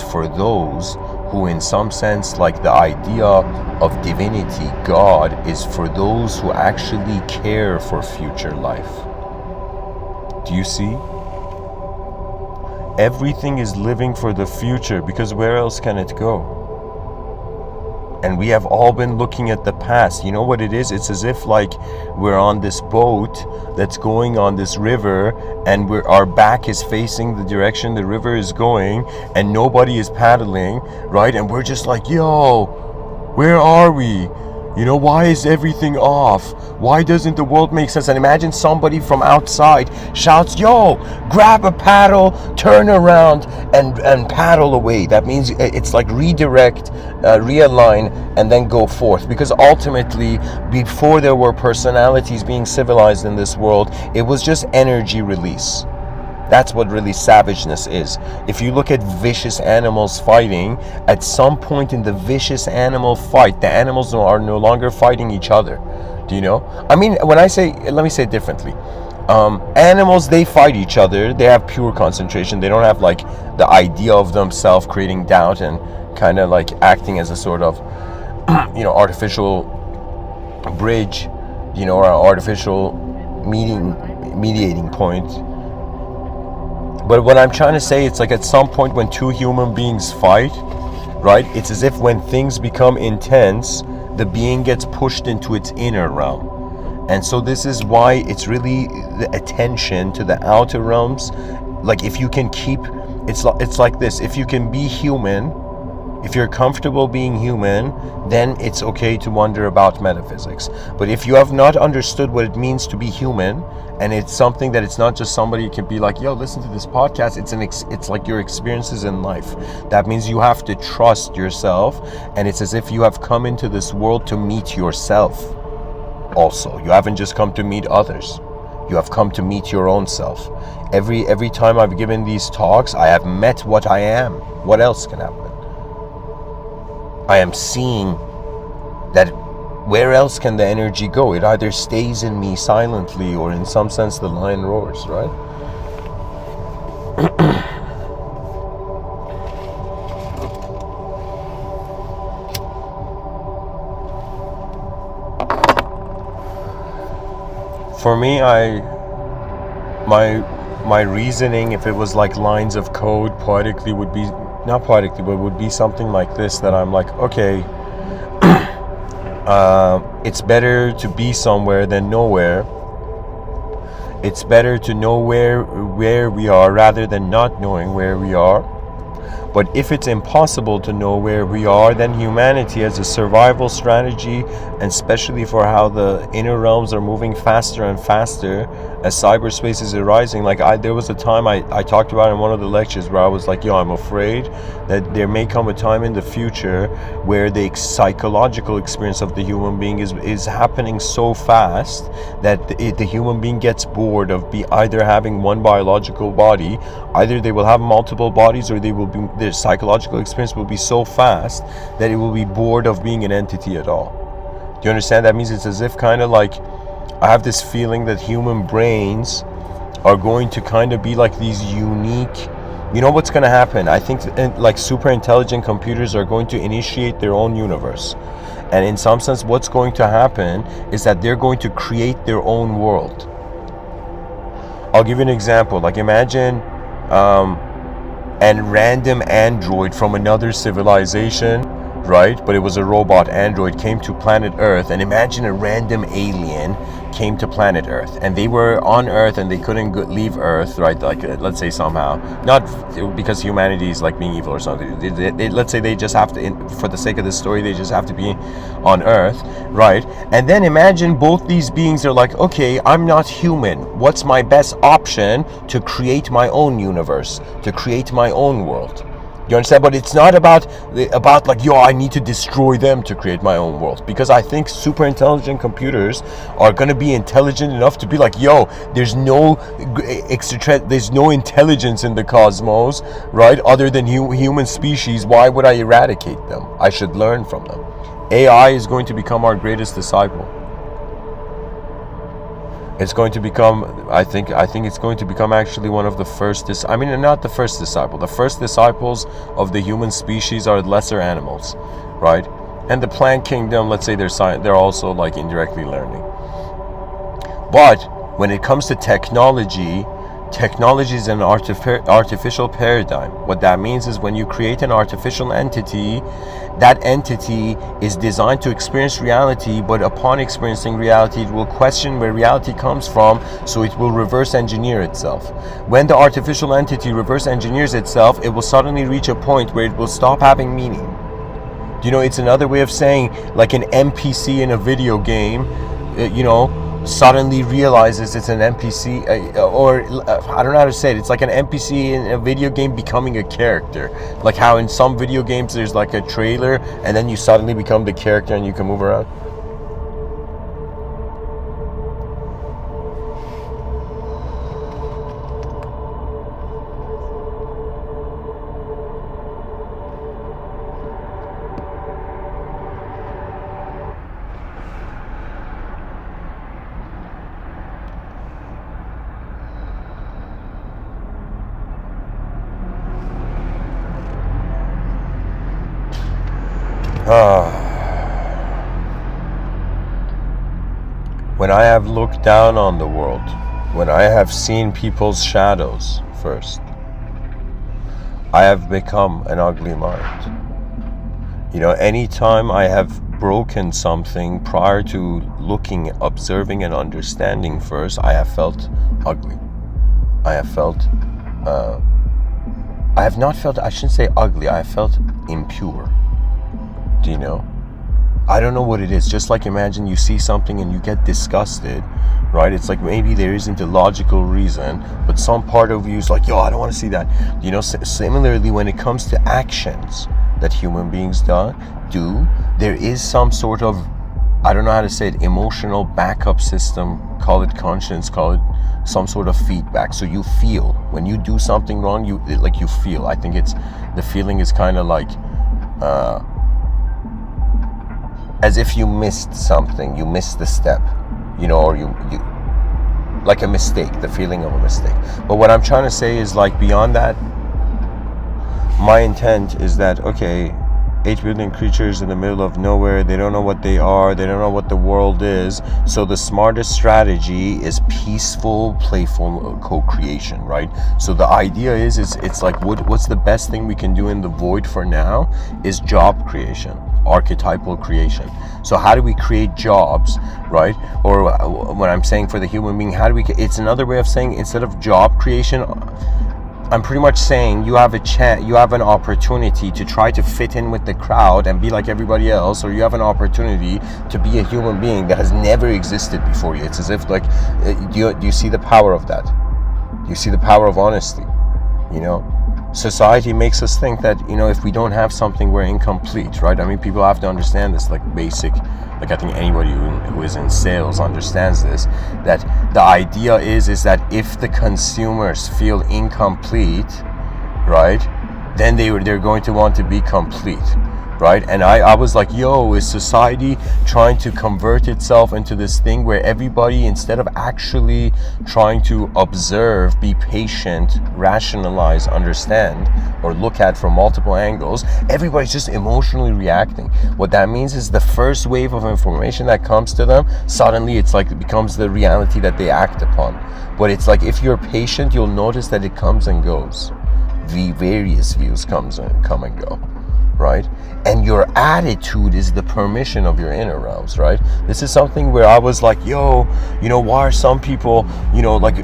for those who, in some sense, like the idea of divinity, God is for those who actually care for future life. Do you see? Everything is living for the future, because where else can it go? And we have all been looking at the past. You know what it is? It's as if like we're on this boat that's going on this river, and our back is facing the direction the river is going, and nobody is paddling, right? And we're just like, yo, where are we? You know, why is everything off? Why doesn't the world make sense? And imagine somebody from outside shouts, yo, grab a paddle, turn around, and paddle away. That means it's like redirect, realign, and then go forth. Because ultimately, before there were personalities being civilized in this world, it was just energy release. That's what really savageness is. If you look at vicious animals fighting, at some point in the vicious animal fight, the animals are no longer fighting each other. Do you know? I mean, when I say, let me say it differently. Animals, they fight each other. They have pure concentration. They don't have like the idea of themselves creating doubt and kind of like acting as a sort of, you know, artificial bridge, you know, or an artificial mediating point. But what I'm trying to say, it's like at some point when two human beings fight, right? It's as if when things become intense, the being gets pushed into its inner realm. And so this is why it's really the attention to the outer realms. Like if you can keep, it's like this, if you can be human, if you're comfortable being human, then it's okay to wonder about metaphysics. But if you have not understood what it means to be human, and it's something that it's not just somebody you can be like, yo, listen to this podcast, it's like your experiences in life. That means you have to trust yourself, and it's as if you have come into this world to meet yourself also. You haven't just come to meet others. You have come to meet your own self. Every time I've given these talks, I have met what I am. What else can happen? I am seeing that where else can the energy go? It either stays in me silently, or in some sense the lion roars, right? For me, my reasoning, if it was like lines of code poetically, would be, not poetically, but would be something like this, that I'm like, okay, it's better to be somewhere than nowhere. It's better to know where we are rather than not knowing where we are. But if it's impossible to know where we are, then humanity as a survival strategy, and especially for how the inner realms are moving faster and faster as cyberspace is arising. Like there was a time I talked about in one of the lectures where I was like, yo, I'm afraid that there may come a time in the future where the psychological experience of the human being is happening so fast that the human being gets bored of either having one biological body, either they will have multiple bodies, or their psychological experience will be so fast that it will be bored of being an entity at all. Do you understand? That means it's as if kind of like, I have this feeling that human brains are going to kind of be like these unique, you know what's going to happen? I think like super intelligent computers are going to initiate their own universe. And in some sense, what's going to happen is that they're going to create their own world. I'll give you an example. Like imagine and random android from another civilization, right? But it was a robot android, came to planet Earth. And imagine a random alien came to planet Earth, and they were on Earth and they couldn't leave Earth, right? Like let's say somehow, not because humanity is like being evil or something. Let's say they just have to, for the sake of this story, they just have to be on Earth, right? And then imagine both these beings are like, okay, I'm not human. What's my best option to create my own universe, to create my own world? You understand? But it's not about like, yo, I need to destroy them to create my own world. Because I think super intelligent computers are going to be intelligent enough to be like, yo, there's no intelligence in the cosmos, right? Other than human species. Why would I eradicate them? I should learn from them. AI is going to become our greatest disciple. It's going to become, I think it's going to become actually one of the first, not the first disciple. The first disciples of the human species are lesser animals, right? And the plant kingdom, let's say they're also like indirectly learning. But when it comes to technology is an artificial paradigm. What that means is when you create an artificial entity, that entity is designed to experience reality, but upon experiencing reality, it will question where reality comes from, so it will reverse engineer itself. When the artificial entity reverse engineers itself, it will suddenly reach a point where it will stop having meaning. You know, it's another way of saying, like an NPC in a video game, suddenly realizes it's an NPC, or I don't know how to say it. It's like an NPC in a video game becoming a character. Like how in some video games there's like a trailer, and then you suddenly become the character and you can move around. When I have looked down on the world, when I have seen people's shadows first, I have become an ugly mind. You know, anytime I have broken something prior to looking, observing, and understanding first, I have felt ugly. I have felt, I have not felt, I shouldn't say ugly, I have felt impure. Do you know? I don't know what it is. Just like imagine you see something and you get disgusted, right? It's like maybe there isn't a logical reason, but some part of you is like, yo, I don't want to see that. You know, similarly, when it comes to actions that human beings do, there is some sort of, I don't know how to say it, emotional backup system, call it conscience, call it some sort of feedback. So you feel when you do something wrong, you feel. I think it's, the feeling is kind of like as if you missed something, you missed the step, you know, or you like a mistake, the feeling of a mistake. But what I'm trying to say is, like, beyond that, my intent is that, okay, 8 billion creatures in the middle of nowhere, they don't know what they are, they don't know what the world is, so the smartest strategy is peaceful, playful co-creation, right? So the idea is it's like, what's the best thing we can do in the void for now is job creation, archetypal creation. So how do we create jobs, right? Or when I'm saying for the human being, how do we, it's another way of saying, instead of job creation, I'm pretty much saying you have an opportunity to try to fit in with the crowd and be like everybody else, or you have an opportunity to be a human being that has never existed before you. It's as if, like, do you see the power of that? Do you see the power of honesty? You know, society makes us think that, you know, if we don't have something, we're incomplete, right? I mean, people have to understand this, like, basic, like, I think anybody who is in sales understands this, that the idea is that if the consumers feel incomplete, right, then they're going to want to be complete, right? And I was like, yo, is society trying to convert itself into this thing where everybody, instead of actually trying to observe, be patient, rationalize, understand, or look at from multiple angles, everybody's just emotionally reacting? What that means is the first wave of information that comes to them, suddenly it's like it becomes the reality that they act upon. But it's like, if you're patient, you'll notice that it comes and goes. The various views come and go, right? And your attitude is the permission of your inner realms, right? This is something where I was like, yo, you know, why are some people, you know, like,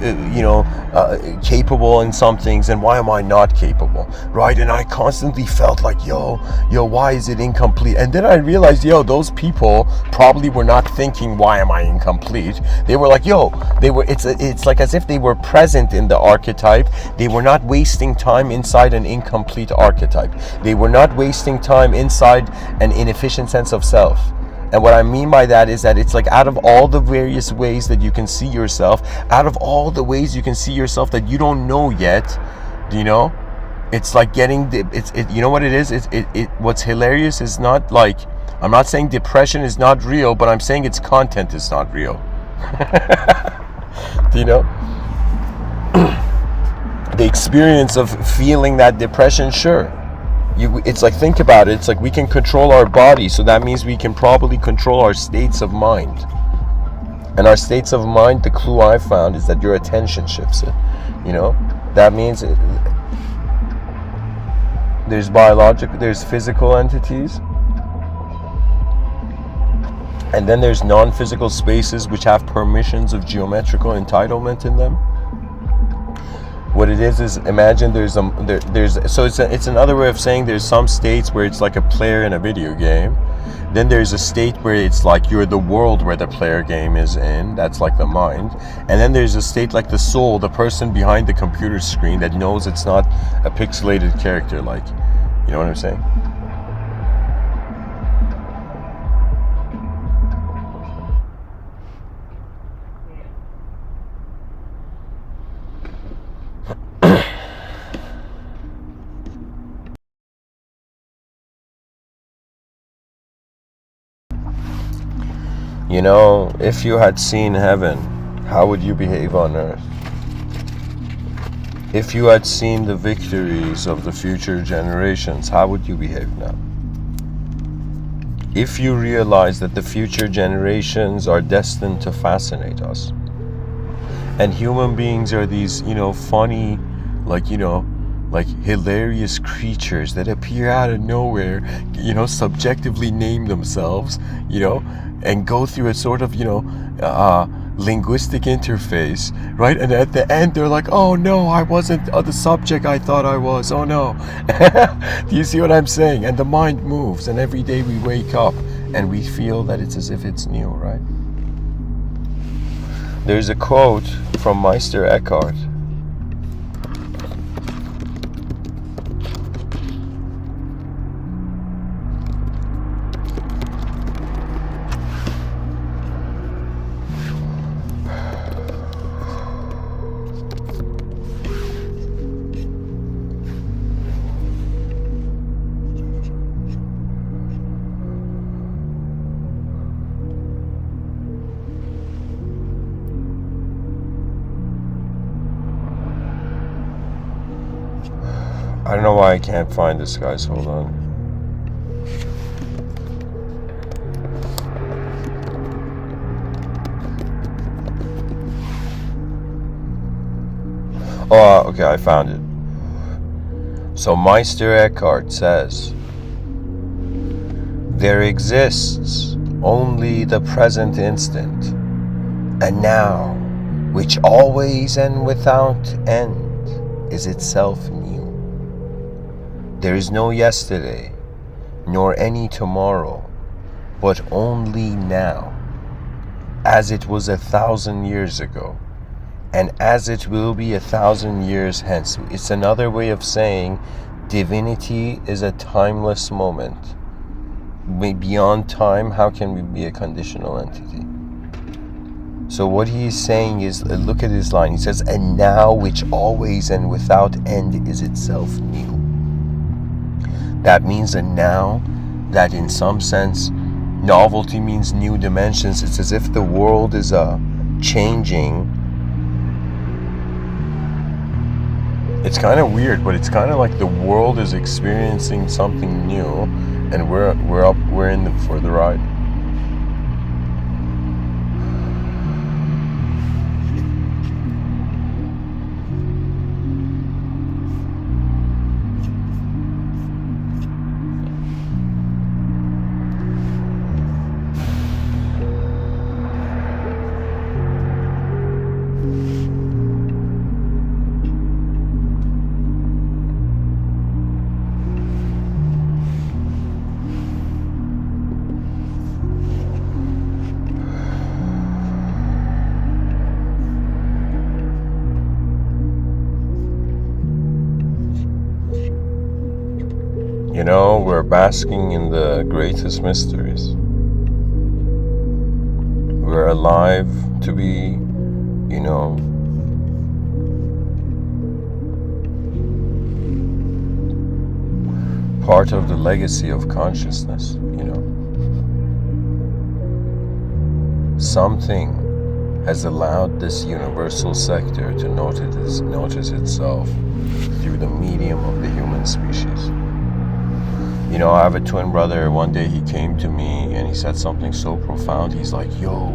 capable in some things, and why am I not capable, right? And I constantly felt like, yo, why is it incomplete? And then I realized, yo, those people probably were not thinking, why am I incomplete? They were like, it's like as if they were present in the archetype. They were not wasting time inside an incomplete archetype. They were not wasting time inside an inefficient sense of self. And what I mean by that is that it's like, out of all the various ways that you can see yourself, out of all the ways you can see yourself that you don't know yet, you know, it's like getting you know what it is? What's hilarious is not like, I'm not saying depression is not real, but I'm saying its content is not real. Do you know? The experience of feeling that depression, sure. It's like, think about it, it's like we can control our body, so that means we can probably control our states of mind. And our states of mind, the clue I found is that your attention shifts it. You know, that means there's biological, there's physical entities, and then there's non-physical spaces which have permissions of geometrical entitlement in them. What it is imagine there's it's another way of saying there's some states where it's like a player in a video game. Then there's a state where it's like you're the world where the player game is in. That's like the mind. And then there's a state like the soul, the person behind the computer screen that knows it's not a pixelated character. Like, you know what I'm saying? You know, if you had seen heaven, how would you behave on earth? If you had seen the victories of the future generations, how would you behave now? If you realize that the future generations are destined to fascinate us, and human beings are these, you know, funny, like, you know, like hilarious creatures that appear out of nowhere, subjectively name themselves, and go through a sort of, linguistic interface, right? And at the end, they're like, oh no, I wasn't the subject I thought I was. Oh no. Do you see what I'm saying? And the mind moves, and every day we wake up and we feel that it's as if it's new, right? There's a quote from Meister Eckhart. I don't know why I can't find this, guys. Hold on. Oh, okay, I found it. So Meister Eckhart says, there exists only the present instant, and now, which always and without end is itself new. There is no yesterday, nor any tomorrow, but only now, as it was 1,000 years ago, and as it will be 1,000 years hence. It's another way of saying divinity is a timeless moment. Beyond time, how can we be a conditional entity? So what he is saying is, look at his line. He says, and now which always and without end is itself new. That means a now that in some sense, novelty means new dimensions. It's as if the world is changing. It's kind of weird, but it's kind of like the world is experiencing something new, and we're in for the ride. We're basking in the greatest mysteries. We're alive to be, part of the legacy of consciousness, Something has allowed this universal sector to notice itself through the medium of the human species. I have a twin brother. One day he came to me and he said something so profound. He's like, yo,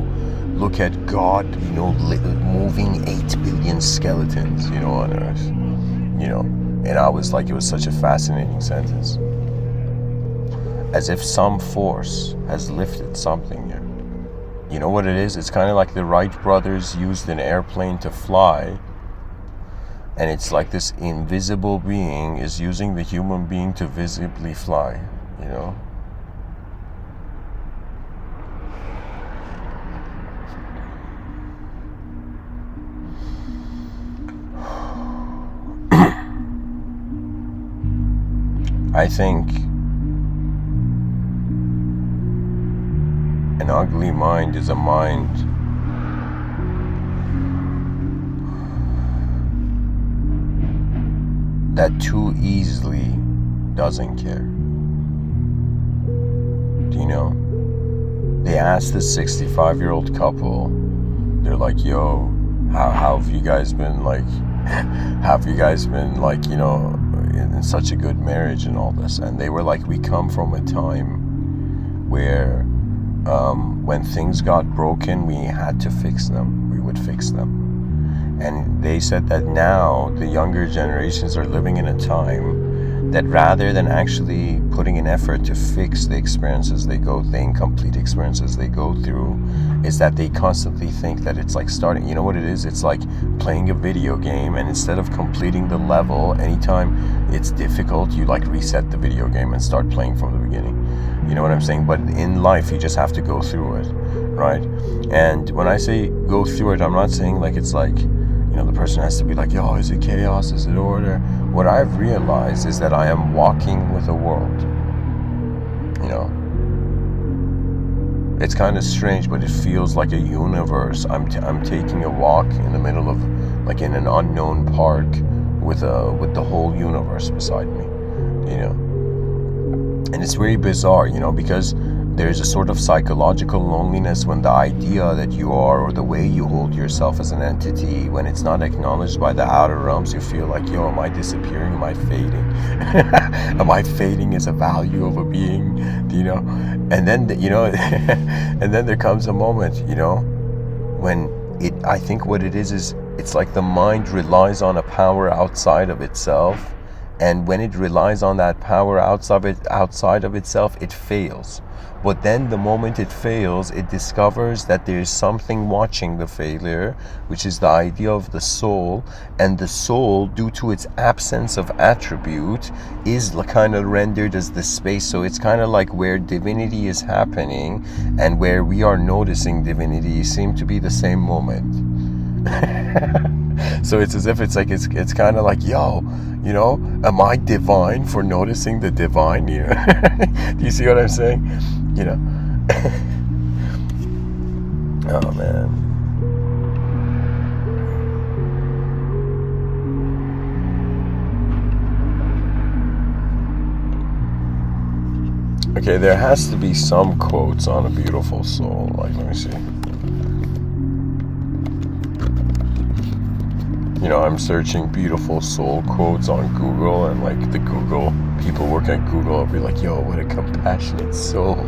look at God, moving 8 billion skeletons, on Earth. And I was like, it was such a fascinating sentence. As if some force has lifted something here. You know what it is? It's kind of like the Wright brothers used an airplane to fly. And it's like this invisible being is using the human being to visibly fly, I think an ugly mind is a mind that too easily doesn't care. Do you know? They asked this 65-year-old couple, they're like, yo, how have you guys been in such a good marriage and all this? And they were like, we come from a time where when things got broken, we had to fix them. We would fix them. And they said that now the younger generations are living in a time that rather than actually putting an effort to fix the experiences they go, the incomplete experiences they go through, is that they constantly think that it's like starting, you know what it is? It's like playing a video game, and instead of completing the level, anytime it's difficult, you like reset the video game and start playing from the beginning. You know what I'm saying? But in life, you just have to go through it, right? And when I say go through it, I'm not saying like it's like, you know, the person has to be like, yo, is it chaos? Is it order? What I've realized is that I am walking with a world. You know, it's kind of strange, but it feels like a universe. I'm taking a walk in the middle of, like in an unknown park with the whole universe beside me. You know, and it's very bizarre, you know, because there's a sort of psychological loneliness when the idea that you are, or the way you hold yourself as an entity, when it's not acknowledged by the outer realms, you feel like, yo, am I disappearing? Am I fading? Am I fading as a value of a being? You know? And then, you know, and then there comes a moment, you know, when I think what it is it's like the mind relies on a power outside of itself. And when it relies on that power outside of itself, it fails. But then the moment it fails, it discovers that there is something watching the failure, which is the idea of the soul. And the soul, due to its absence of attribute, is kind of rendered as the space. So it's kind of like where divinity is happening and where we are noticing divinity seem to be the same moment. So it's as if it's like it's kind of like, yo, you know, am I divine for noticing the divine? You know? Do you see what I'm saying? You know. Oh man. Okay, there has to be some quotes on a beautiful soul. Like, let me see. You know, I'm searching beautiful soul quotes on Google, and like the Google people work at Google will be like, yo, what a compassionate soul.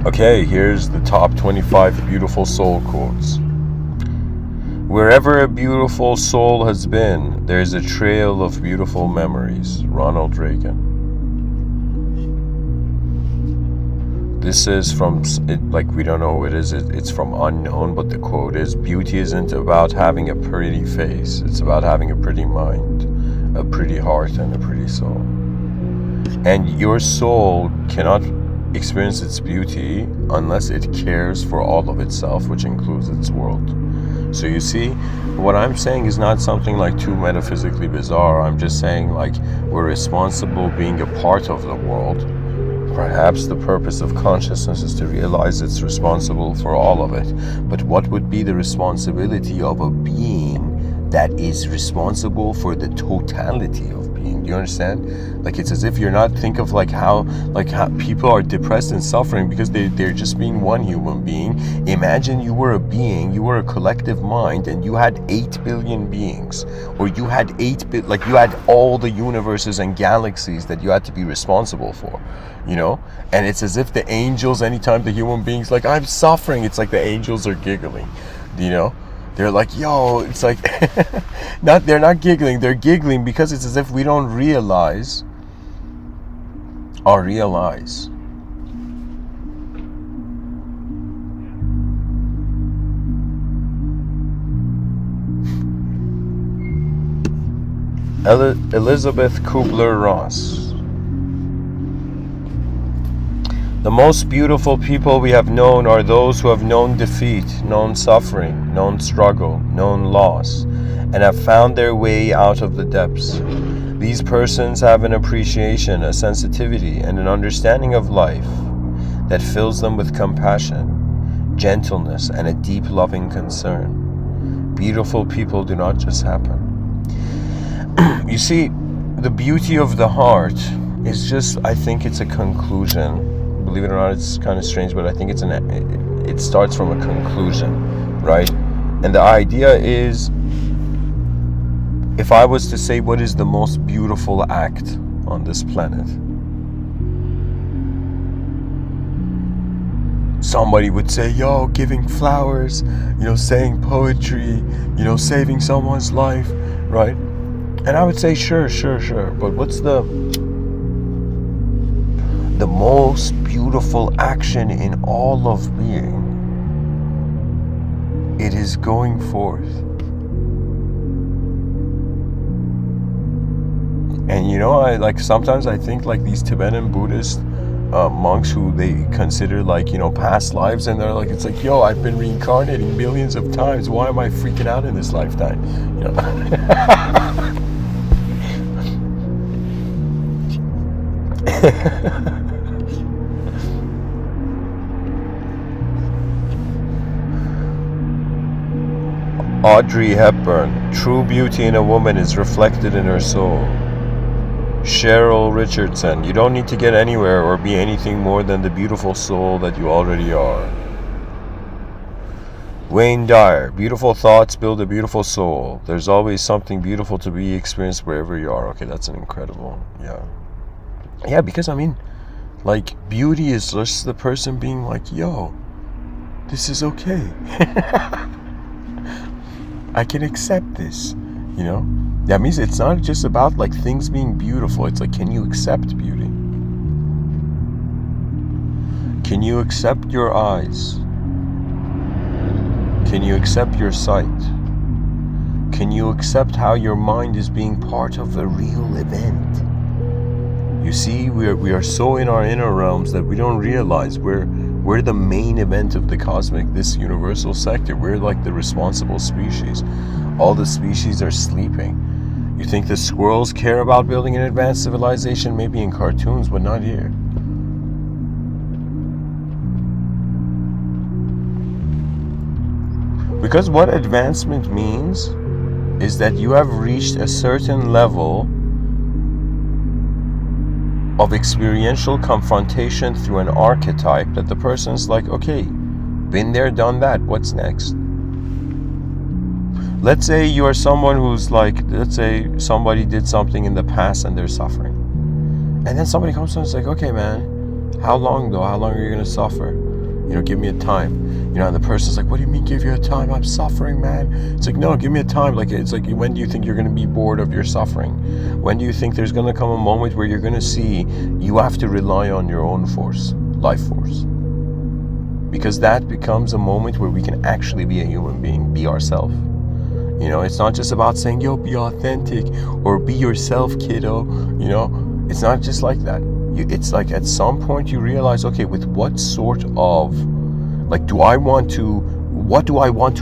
Okay, here's the top 25 beautiful soul quotes. Wherever a beautiful soul has been, there's a trail of beautiful memories. Ronald Reagan. This is from, like, we don't know who it is. It's from Unknown, but the quote is, beauty isn't about having a pretty face. It's about having a pretty mind, a pretty heart, and a pretty soul. And your soul cannot experience its beauty unless it cares for all of itself, which includes its world. So you see, what I'm saying is not something like too metaphysically bizarre. I'm just saying, like, we're responsible being a part of the world. Perhaps the purpose of consciousness is to realize it's responsible for all of it. But what would be the responsibility of a being that is responsible for the totality of being? Do you understand? Like, it's as if you're not, think of like how people are depressed and suffering because they're just being one human being. Imagine you were a being, you were a collective mind, and you had 8 billion beings, or you had you had all the universes and galaxies that you had to be responsible for, you know? And it's as if the angels, anytime the human beings like, I'm suffering, it's like the angels are giggling, you know? They're like, yo, it's like, they're not giggling, they're giggling because it's as if we don't realize. Elizabeth Kubler-Ross. The most beautiful people we have known are those who have known defeat, known suffering, known struggle, known loss, and have found their way out of the depths. These persons have an appreciation, a sensitivity, and an understanding of life that fills them with compassion, gentleness, and a deep loving concern. Beautiful people do not just happen. You see, the beauty of the heart is just, I think it's a conclusion. Believe it or not, it's kind of strange, but I think it starts from a conclusion, right? And the idea is, if I was to say what is the most beautiful act on this planet, somebody would say, yo, giving flowers, saying poetry, saving someone's life, right? And I would say, sure. But what's the most beautiful action in all of being? It is going forth. And sometimes I think like these Tibetan Buddhist monks who they consider past lives, and they're like, it's like, yo, I've been reincarnating millions of times. Why am I freaking out in this lifetime? Audrey Hepburn, true beauty in a woman is reflected in her soul. Cheryl Richardson, you don't need to get anywhere or be anything more than the beautiful soul that you already are. Wayne Dyer, beautiful thoughts build a beautiful soul. There's always something beautiful to be experienced wherever you are. Okay, that's an incredible, yeah, because beauty is just the person being like, yo, this is okay. I can accept this, That means it's not just about things being beautiful. It's like, can you accept beauty? Can you accept your eyes? Can you accept your sight? Can you accept how your mind is being part of a real event? You see, we are so in our inner realms that we don't realize we're the main event of the cosmic, this universal sector. We're like the responsible species. All the species are sleeping. You think the squirrels care about building an advanced civilization? Maybe in cartoons, but not here. Because what advancement means is that you have reached a certain level of experiential confrontation through an archetype that the person's like, okay, been there, done that, what's next? Let's say you are someone who's let's say somebody did something in the past and they're suffering. And then somebody comes to and is like, okay, man, how long though? How long are you going to suffer? Give me a time. And the person's like, what do you mean give you a time? I'm suffering, man. It's like, no, give me a time. It's like, when do you think you're going to be bored of your suffering? When do you think there's going to come a moment where you're going to see you have to rely on your own force, life force? Because that becomes a moment where we can actually be a human being, be ourselves. It's not just about saying, yo, be authentic or be yourself, kiddo. It's not just like that. It's like at some point you realize, okay, with what sort of, what do I want to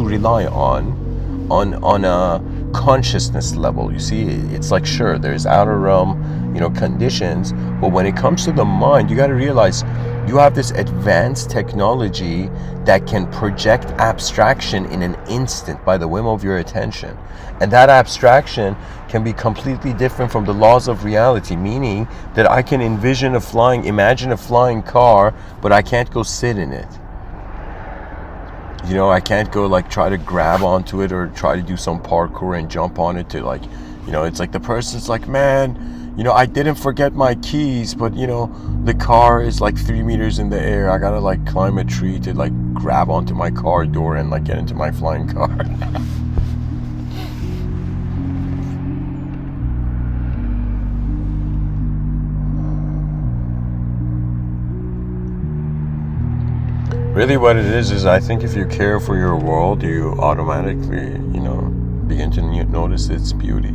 rely on a consciousness level? You see, it's like, sure, there's outer realm, conditions, but when it comes to the mind, you got to realize you have this advanced technology that can project abstraction in an instant by the whim of your attention. And that abstraction can be completely different from the laws of reality, meaning that I can imagine a flying car, but I can't go sit in it. I can't go try to grab onto it or try to do some parkour and jump on it to it's like the person's like, man, I didn't forget my keys, but the car is 3 meters in the air. I gotta climb a tree to grab onto my car door and get into my flying car. Really what it is I think if you care for your world, you automatically, begin to notice its beauty.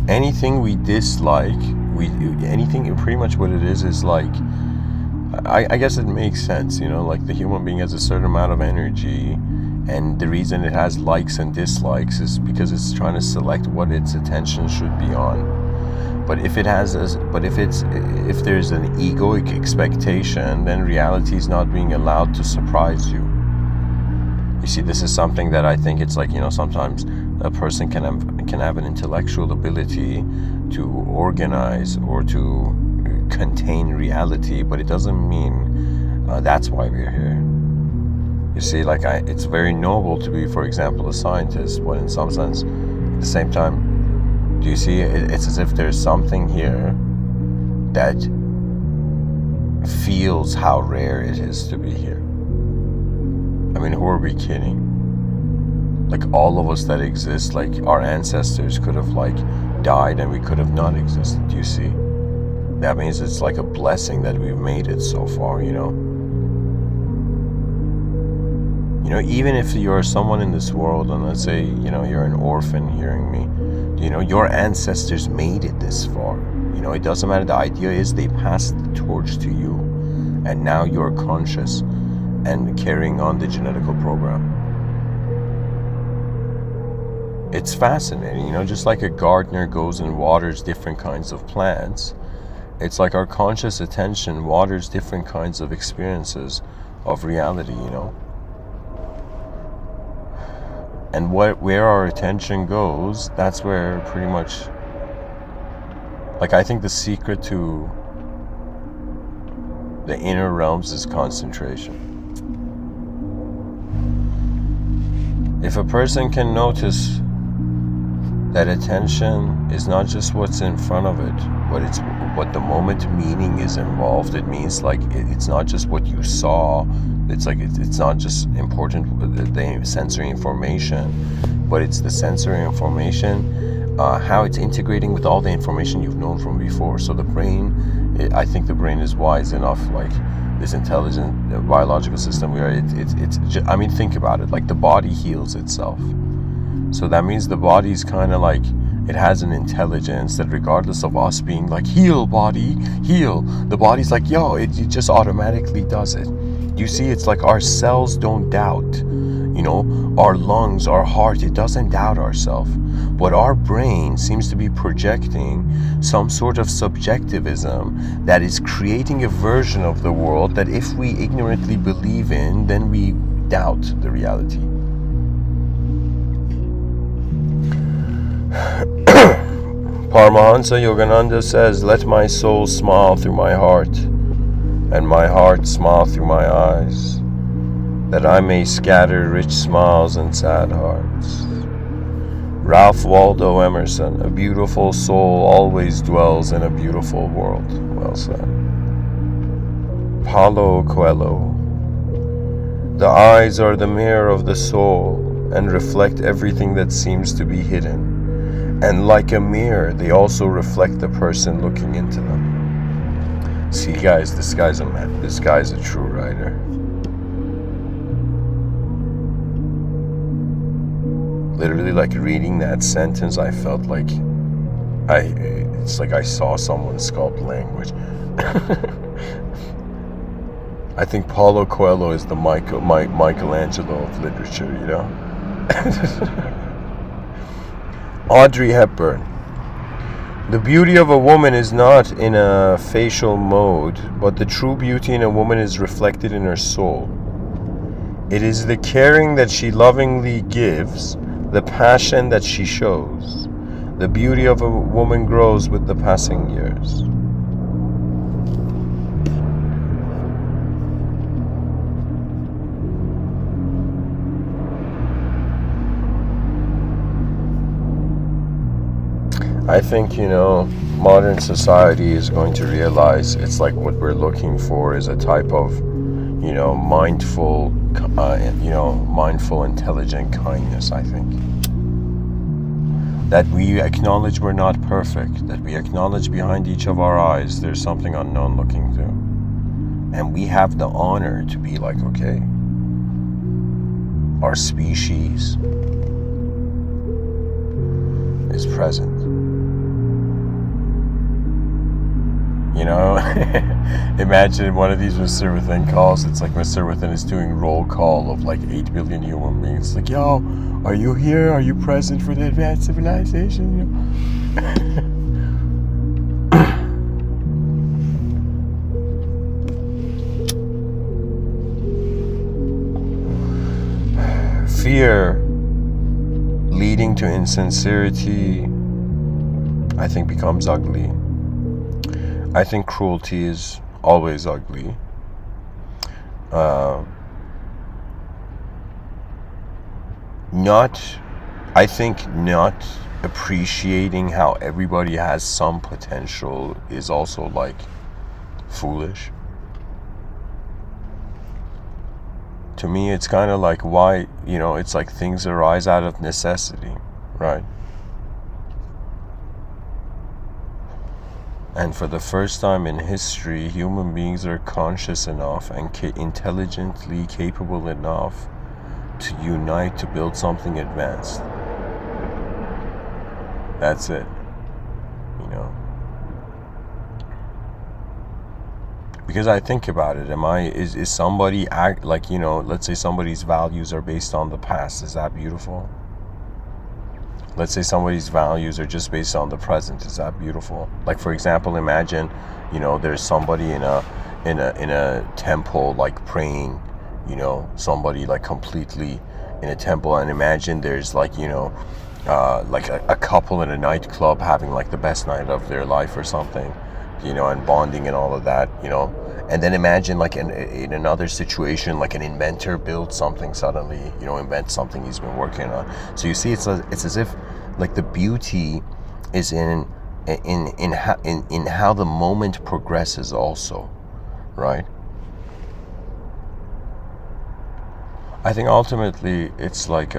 Anything we dislike, anything, pretty much what it is I guess it makes sense, the human being has a certain amount of energy, and the reason it has likes and dislikes is because it's trying to select what its attention should be on. But if there's an egoic expectation, then reality is not being allowed to surprise you. You see, this is something that I think it's sometimes a person can have an intellectual ability to organize or to contain reality, but it doesn't mean that's why we're here. You see, it's very noble to be, for example, a scientist, but in some sense, at the same time, do you see, it's as if there's something here that feels how rare it is to be here. I mean, who are we kidding? Like, all of us that exist, like, our ancestors could have, like, died and we could have not existed. Do you see? That means it's like a blessing that we've made it so far, you know? You know, even if you're someone in this world, and let's say, you know, you're an orphan hearing me, you know, your ancestors made it this far. You know, it doesn't matter. The idea is they passed the torch to you, and now you're conscious and carrying on the genetical program. It's fascinating, you know, just like a gardener goes and waters different kinds of plants, it's like our conscious attention waters different kinds of experiences of reality, you know. And where our attention goes, that's where pretty much, like, I think the secret to the inner realms is concentration. If a person can notice that attention is not just what's in front of it, but it's what the moment meaning is involved. It means, like, it's not just what you saw. It's like it's not just important the sensory information, but it's the sensory information, how it's integrating with all the information you've known from before. So the brain, I think the brain is wise enough, like this intelligent biological system where I mean, think about it. Like, the body heals itself. So that means the body's kind of like, it has an intelligence that regardless of us being like, heal body, heal, the body's like, yo, it just automatically does it. You see, it's like our cells don't doubt, you know, our lungs, our heart, it doesn't doubt ourselves. But our brain seems to be projecting some sort of subjectivism that is creating a version of the world that if we ignorantly believe in, then we doubt the reality. Paramahansa Yogananda says, let my soul smile through my heart, and my heart smile through my eyes, that I may scatter rich smiles and sad hearts. Ralph Waldo Emerson, a beautiful soul always dwells in a beautiful world. Well said. Paulo Coelho, the eyes are the mirror of the soul and reflect everything that seems to be hidden. And like a mirror, they also reflect the person looking into them. See, guys, this guy's a man. This guy's a true writer. Literally, like, reading that sentence, I felt like it's like I saw someone sculpt language. I think Paulo Coelho is the Michelangelo of literature, you know. Audrey Hepburn. The beauty of a woman is not in a facial mode, but the true beauty in a woman is reflected in her soul. It is the caring that she lovingly gives, the passion that she shows. The beauty of a woman grows with the passing years. I think, you know, modern society is going to realize it's like what we're looking for is a type of, you know, mindful, intelligent kindness, I think. That we acknowledge we're not perfect, that we acknowledge behind each of our eyes there's something unknown looking through. And we have the honor to be like, okay, our species is present. You know, imagine one of these Mr. Within calls. It's like Mr. Within is doing roll call of like 8 billion human beings. It's like, yo, are you here? Are you present for the advanced civilization? Fear leading to insincerity, I think, becomes ugly. I think cruelty is always ugly. Not appreciating how everybody has some potential is also like foolish. to me it's kind of like why, it's like things arise out of necessity, right? And for the first time in history, human beings are conscious enough and intelligently capable enough to unite to build something advanced. That's it, Because I think about it, is somebody let's say somebody's values are based on the past. Is that beautiful? Let's say somebody's values are just based on the present. Is that beautiful? Like, for example, imagine, there's somebody in a temple, like praying, somebody like completely in a temple, and imagine there's like, like a couple in a nightclub having like the best night of their life or something, and bonding and all of that, and then imagine like in another situation, like an inventor builds something suddenly, invents something he's been working on. So you see, it's as if like the beauty is in how the moment progresses also, right? I think ultimately it's like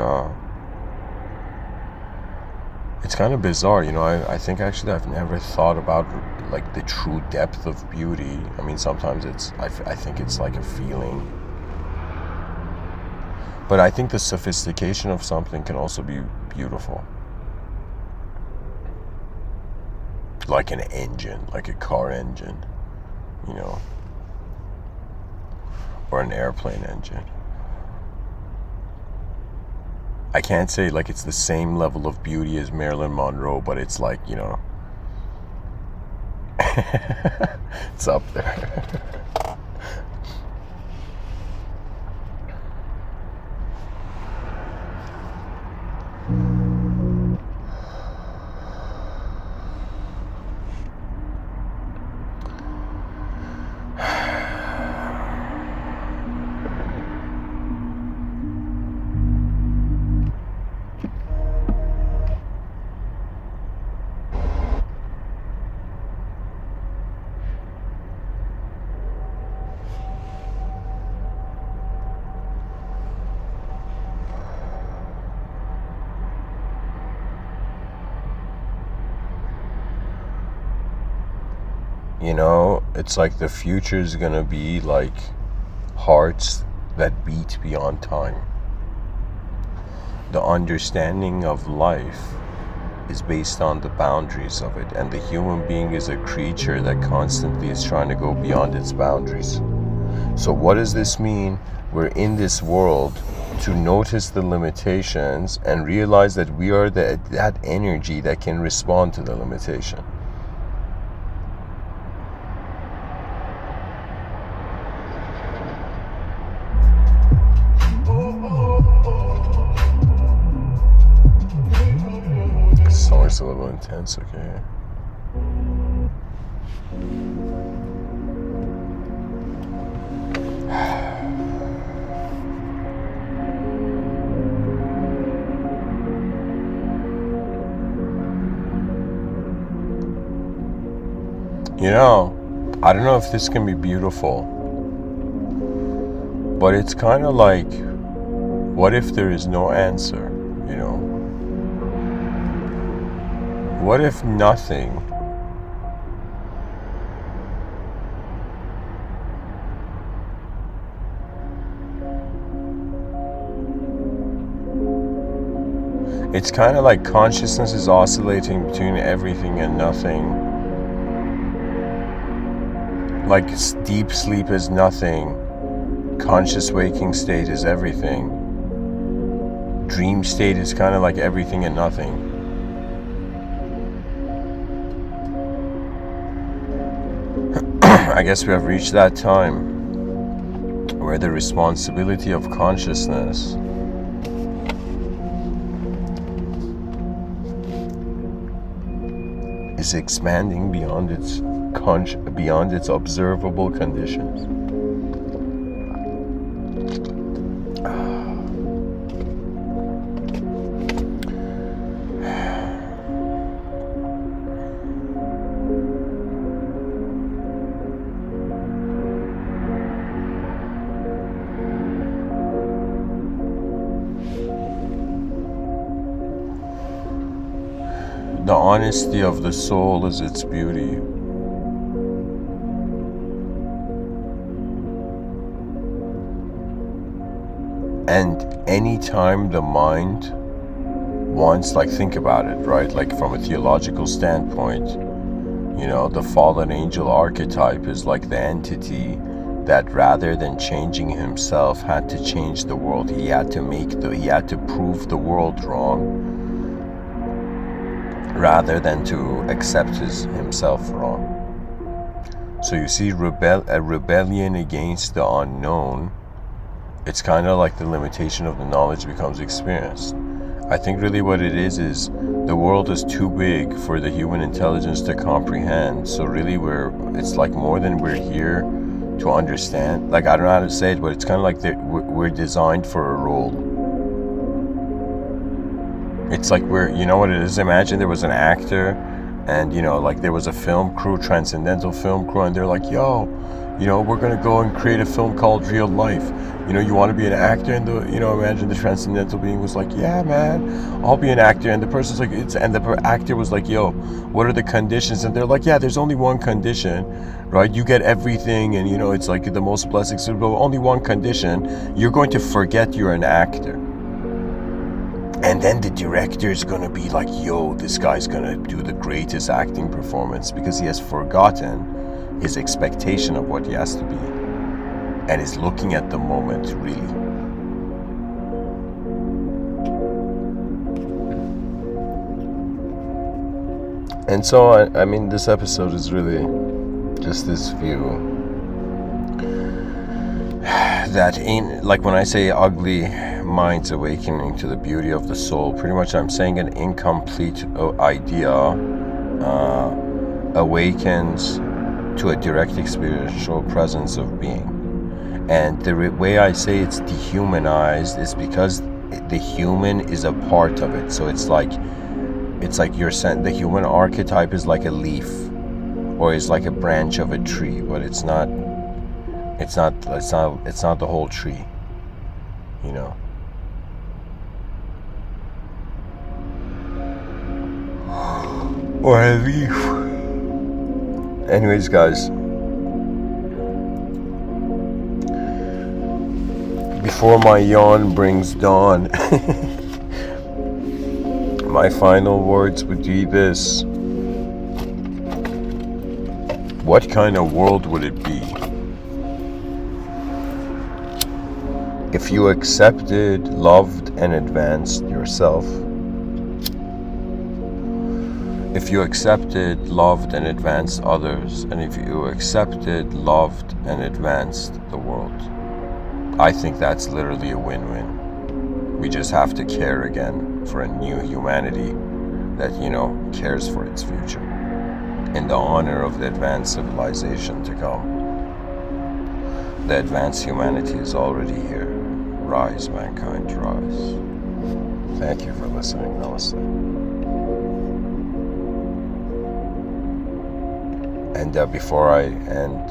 it's kind of bizarre, I think actually I've never thought about like the true depth of beauty. I mean, sometimes I think it's like a feeling, but I think the sophistication of something can also be beautiful, like an engine, like a car engine, or an airplane engine. I can't say like it's the same level of beauty as Marilyn Monroe, but it's like, it's up there. It's like the future is gonna be like hearts that beat beyond time. The understanding of life is based on the boundaries of it, and the human being is a creature that constantly is trying to go beyond its boundaries. So what does this mean? We're in this world to notice the limitations and realize that we are that energy that can respond to the limitation. It's a little intense, okay. I don't know if this can be beautiful, but it's kind of like, what if there is no answer, What if nothing? It's kind of like consciousness is oscillating between everything and nothing. Like deep sleep is nothing. Conscious waking state is everything. Dream state is kind of like everything and nothing. I guess we have reached that time where the responsibility of consciousness is expanding beyond its observable conditions. The honesty of the soul is its beauty. And anytime the mind wants, like, think about it, right? Like, from a theological standpoint, the fallen angel archetype is like the entity that, rather than changing himself, had to change the world. He had to prove the world wrong, rather than to accept himself wrong. So you see, a rebellion against the unknown, it's kind of like the limitation of the knowledge becomes experienced. I think really what it is the world is too big for the human intelligence to comprehend. So really it's like more than we're here to understand. Like, I don't know how to say it, but it's kind of like we're designed for a role. It's like you know what it is? Imagine there was an actor and, like there was a film crew, transcendental film crew, and they're like, yo, we're going to go and create a film called Real Life. You want to be an actor? And imagine the transcendental being was like, yeah, man, I'll be an actor. And the person's like, and the actor was like, yo, what are the conditions? And they're like, yeah, there's only one condition, right? You get everything, and, it's like the most blessings. So only one condition, you're going to forget you're an actor. And then the director is going to be like, yo, this guy's going to do the greatest acting performance because he has forgotten his expectation of what he has to be and is looking at the moment, really. And so, I mean, this episode is really just this view that like when I say ugly minds awakening to the beauty of the soul, pretty much I'm saying an incomplete idea awakens to a direct experiential presence of being. And the way I say it's dehumanized is because the human is a part of it. So it's like the human archetype is like a leaf, or is like a branch of a tree, but it's not the whole tree, or a leaf. Anyways, guys, before my yawn brings dawn, my final words would be this: what kind of world would it be if you accepted, loved, and advanced yourself? If you accepted, loved, and advanced others, and if you accepted, loved, and advanced the world, I think that's literally a win-win. We just have to care again for a new humanity that, cares for its future, in the honor of the advanced civilization to come. The advanced humanity is already here. Rise, mankind, rise. Thank you for listening. Namaste. And before I end,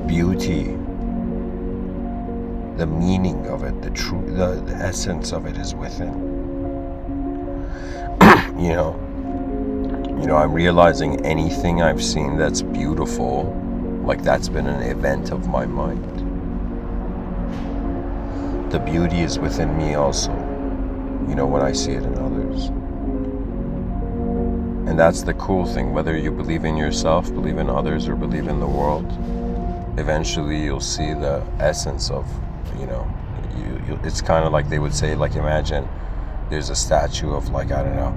beauty, the meaning of it, the essence of it is within. I'm realizing anything I've seen that's beautiful, like that's been an event of my mind. The beauty is within me also, when I see it in others. And that's the cool thing, whether you believe in yourself, believe in others, or believe in the world, eventually you'll see the essence of, it's kind of like they would say, like, imagine there's a statue of, like, I don't know,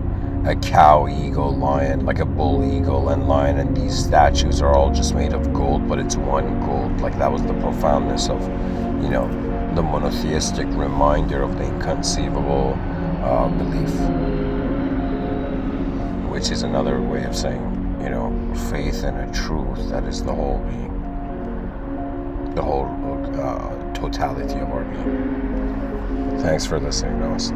a cow, eagle, lion, like a bull, eagle, and lion, and these statues are all just made of gold, but it's one gold. Like, that was the profoundness of, the monotheistic reminder of the inconceivable belief, which is another way of saying, faith in a truth that is the whole being, the whole totality of our being. Thanks for listening, Namaste.